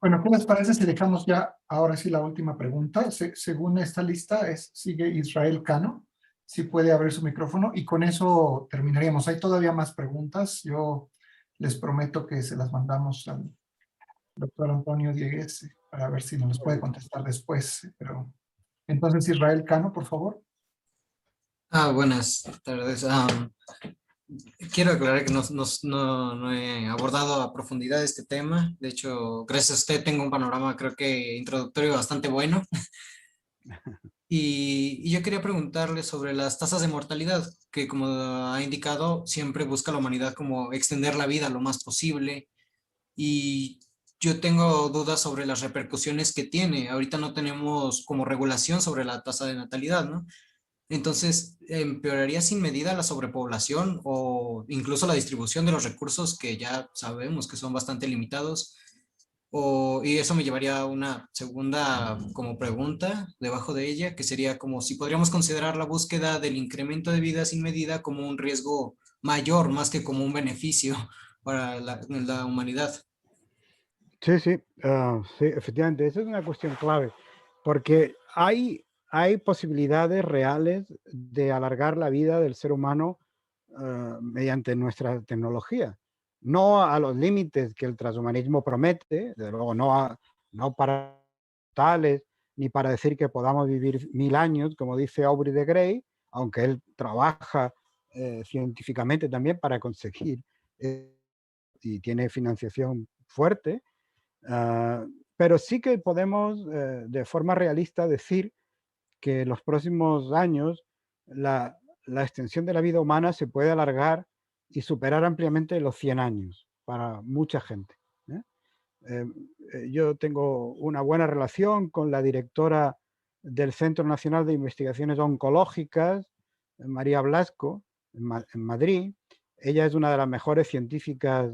Bueno, ¿qué les parece si dejamos ya ahora sí la última pregunta? Según esta lista, sigue Israel Cano. Si puede abrir su micrófono y con eso terminaríamos. Hay todavía más preguntas. Yo les prometo que se las mandamos al doctor Antonio Diegues para ver si nos las puede contestar después. Pero entonces, Israel Cano, por favor. Buenas tardes. Quiero aclarar que no he abordado a profundidad este tema. De hecho, gracias a usted tengo un panorama, creo que introductorio bastante bueno. Y yo quería preguntarle sobre las tasas de mortalidad, que como ha indicado, siempre busca la humanidad como extender la vida lo más posible. Y yo tengo dudas sobre las repercusiones que tiene. Ahorita no tenemos como regulación sobre la tasa de natalidad, ¿no? Entonces, ¿empeoraría sin medida la sobrepoblación o incluso la distribución de los recursos que ya sabemos que son bastante limitados? Y eso me llevaría a una segunda como pregunta debajo de ella, que sería como si podríamos considerar la búsqueda del incremento de vida sin medida como un riesgo mayor más que como un beneficio para la humanidad. Sí, sí, sí, efectivamente, esa es una cuestión clave, porque hay posibilidades reales de alargar la vida del ser humano mediante nuestra tecnología. No a los límites que el transhumanismo promete, desde luego no para tales, ni para decir que podamos vivir 1000 años, como dice Aubrey de Grey, aunque él trabaja científicamente también para conseguir y tiene financiación fuerte. Pero sí que podemos, de forma realista, decir que en los próximos años la extensión de la vida humana se puede alargar y superar ampliamente los 100 años para mucha gente. Yo tengo una buena relación con la directora del Centro Nacional de Investigaciones Oncológicas, María Blasco, en Madrid. Ella es una de las mejores científicas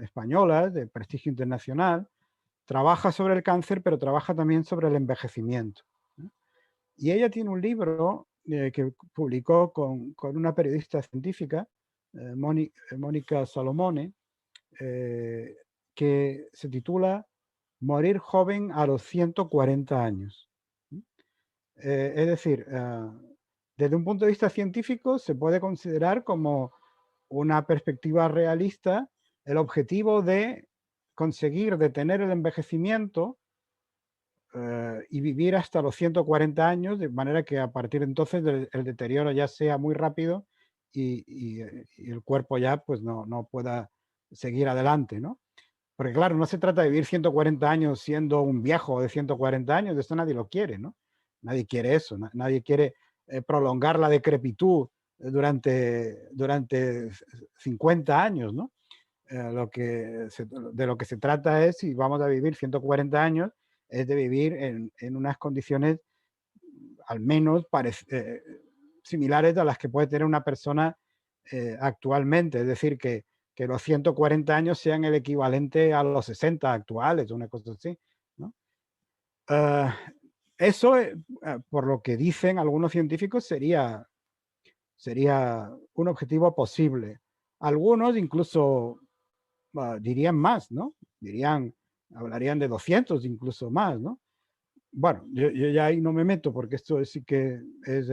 españolas de prestigio internacional. Trabaja sobre el cáncer, pero trabaja también sobre el envejecimiento. Y ella tiene un libro que publicó con una periodista científica, Mónica Salomone, que se titula Morir joven a los 140 años. Es decir, desde un punto de vista científico se puede considerar como una perspectiva realista el objetivo de conseguir detener el envejecimiento y vivir hasta los 140 años, de manera que a partir de entonces el deterioro ya sea muy rápido y el cuerpo ya pues no pueda seguir adelante, ¿no? Porque claro, no se trata de vivir 140 años siendo un viejo de 140 años, de esto nadie lo quiere, ¿no? Nadie quiere eso, nadie quiere prolongar la decrepitud durante 50 años, ¿no? De lo que se trata es, si vamos a vivir 140 años, es de vivir en unas condiciones al menos similares a las que puede tener una persona actualmente. Es decir, que los 140 años sean el equivalente a los 60 actuales, una cosa así, ¿no? Eso, por lo que dicen algunos científicos, sería un objetivo posible. Algunos incluso dirían más, ¿no? Hablarían de 200, incluso más, ¿no? Bueno, yo ya ahí no me meto porque esto sí que es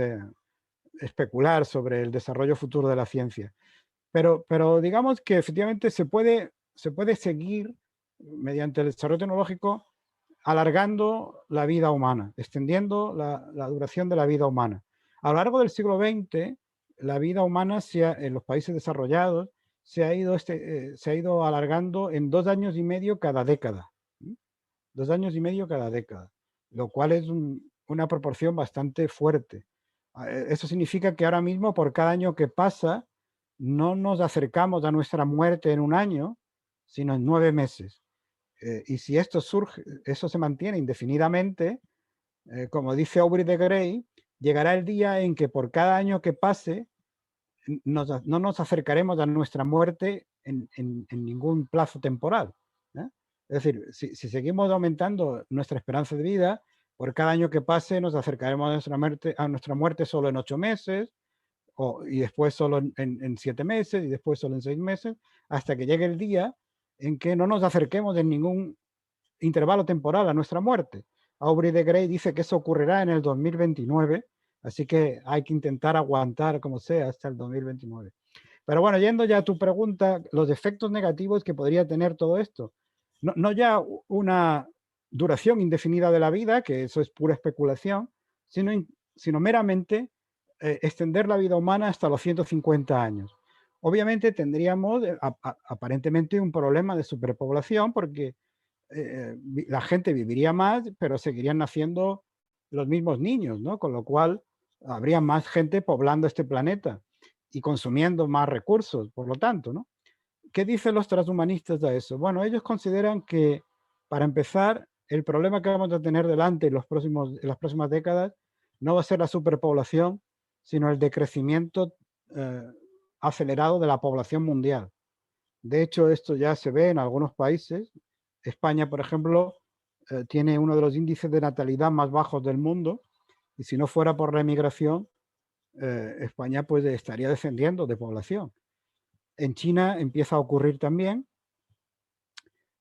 especular sobre el desarrollo futuro de la ciencia. Pero digamos que efectivamente se puede se puede seguir mediante el desarrollo tecnológico alargando la vida humana, extendiendo la duración de la vida humana. A lo largo del siglo XX, la vida humana en los países desarrollados se ha ido alargando en 2 años y medio cada década. 2 años y medio cada década, lo cual es una proporción bastante fuerte. Eso significa que ahora mismo, por cada año que pasa, no nos acercamos a nuestra muerte en un año, sino en 9 meses. Y si esto se mantiene indefinidamente, como dice Aubrey de Grey, llegará el día en que por cada año que pase no nos acercaremos a nuestra muerte en ningún plazo temporal. Es decir, si seguimos aumentando nuestra esperanza de vida, por cada año que pase nos acercaremos a nuestra muerte solo en 8 meses, y después solo en 7 meses, y después solo en 6 meses, hasta que llegue el día en que no nos acerquemos en ningún intervalo temporal a nuestra muerte. Aubrey de Grey dice que eso ocurrirá en el 2029, así que hay que intentar aguantar como sea hasta el 2029. Pero bueno, yendo ya a tu pregunta, los efectos negativos que podría tener todo esto. No ya una duración indefinida de la vida, que eso es pura especulación, sino meramente extender la vida humana hasta los 150 años. Obviamente tendríamos aparentemente un problema de superpoblación porque la gente viviría más, pero seguirían naciendo los mismos niños, ¿no? Con lo cual habría más gente poblando este planeta y consumiendo más recursos, por lo tanto, ¿no? ¿Qué dicen los transhumanistas de eso? Bueno, ellos consideran que, para empezar, el problema que vamos a tener delante en las próximas décadas no va a ser la superpoblación, sino el decrecimiento acelerado de la población mundial. De hecho, esto ya se ve en algunos países. España, por ejemplo, tiene uno de los índices de natalidad más bajos del mundo, y si no fuera por la emigración, España pues estaría descendiendo de población. En China empieza a ocurrir también,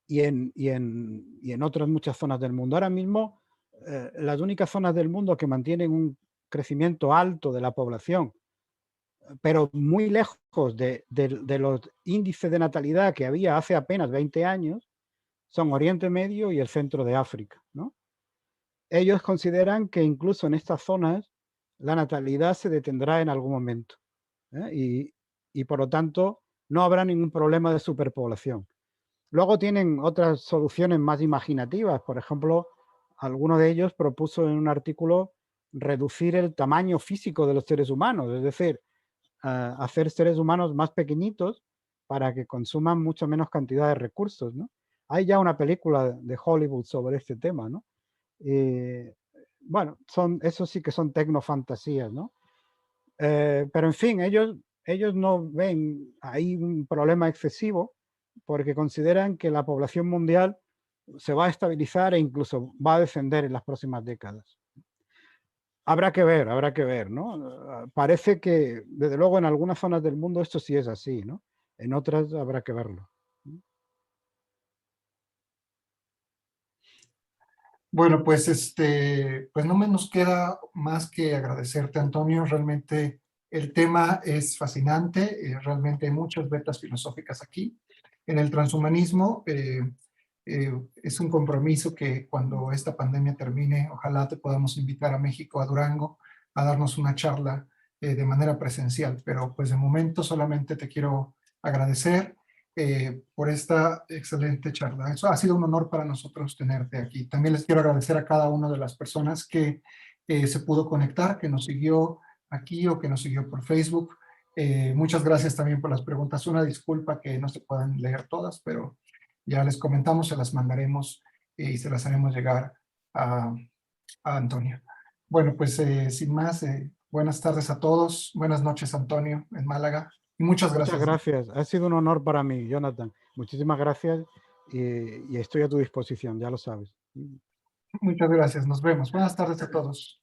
y en otras muchas zonas del mundo. Ahora mismo, las únicas zonas del mundo que mantienen un crecimiento alto de la población, pero muy lejos de los índices de natalidad que había hace apenas 20 años, son Oriente Medio y el centro de África, ¿no? Ellos consideran que incluso en estas zonas la natalidad se detendrá en algún momento, y por lo tanto no habrá ningún problema de superpoblación. Luego tienen otras soluciones más imaginativas. Por ejemplo, alguno de ellos propuso en un artículo reducir el tamaño físico de los seres humanos, es decir, hacer seres humanos más pequeñitos para que consuman mucho menos cantidad de recursos, ¿no? Hay ya una película de Hollywood sobre este tema, ¿no? Bueno, eso sí que son tecnofantasías, ¿no? Pero en fin, ellos no ven ahí un problema excesivo porque consideran que la población mundial se va a estabilizar e incluso va a descender en las próximas décadas. Habrá que ver, ¿no? Parece que, desde luego, en algunas zonas del mundo esto sí es así, ¿no? En otras habrá que verlo. Bueno, pues pues no me nos queda más que agradecerte, Antonio. Realmente el tema es fascinante, realmente hay muchas vetas filosóficas aquí. En el transhumanismo es un compromiso que cuando esta pandemia termine, ojalá te podamos invitar a México, a Durango, a darnos una charla de manera presencial. Pero pues de momento solamente te quiero agradecer por esta excelente charla. Eso ha sido un honor para nosotros tenerte aquí. También les quiero agradecer a cada una de las personas que se pudo conectar, que nos siguió aquí o que nos siguió por Facebook. Muchas gracias también por las preguntas. Una disculpa que no se puedan leer todas, pero ya les comentamos, se las mandaremos y se las haremos llegar a Antonio. Bueno, pues sin más, buenas tardes a todos. Buenas noches, Antonio, en Málaga. Y muchas gracias. Muchas gracias. Ha sido un honor para mí, Jonathan. Muchísimas gracias y estoy a tu disposición, ya lo sabes. Muchas gracias. Nos vemos. Buenas tardes a todos.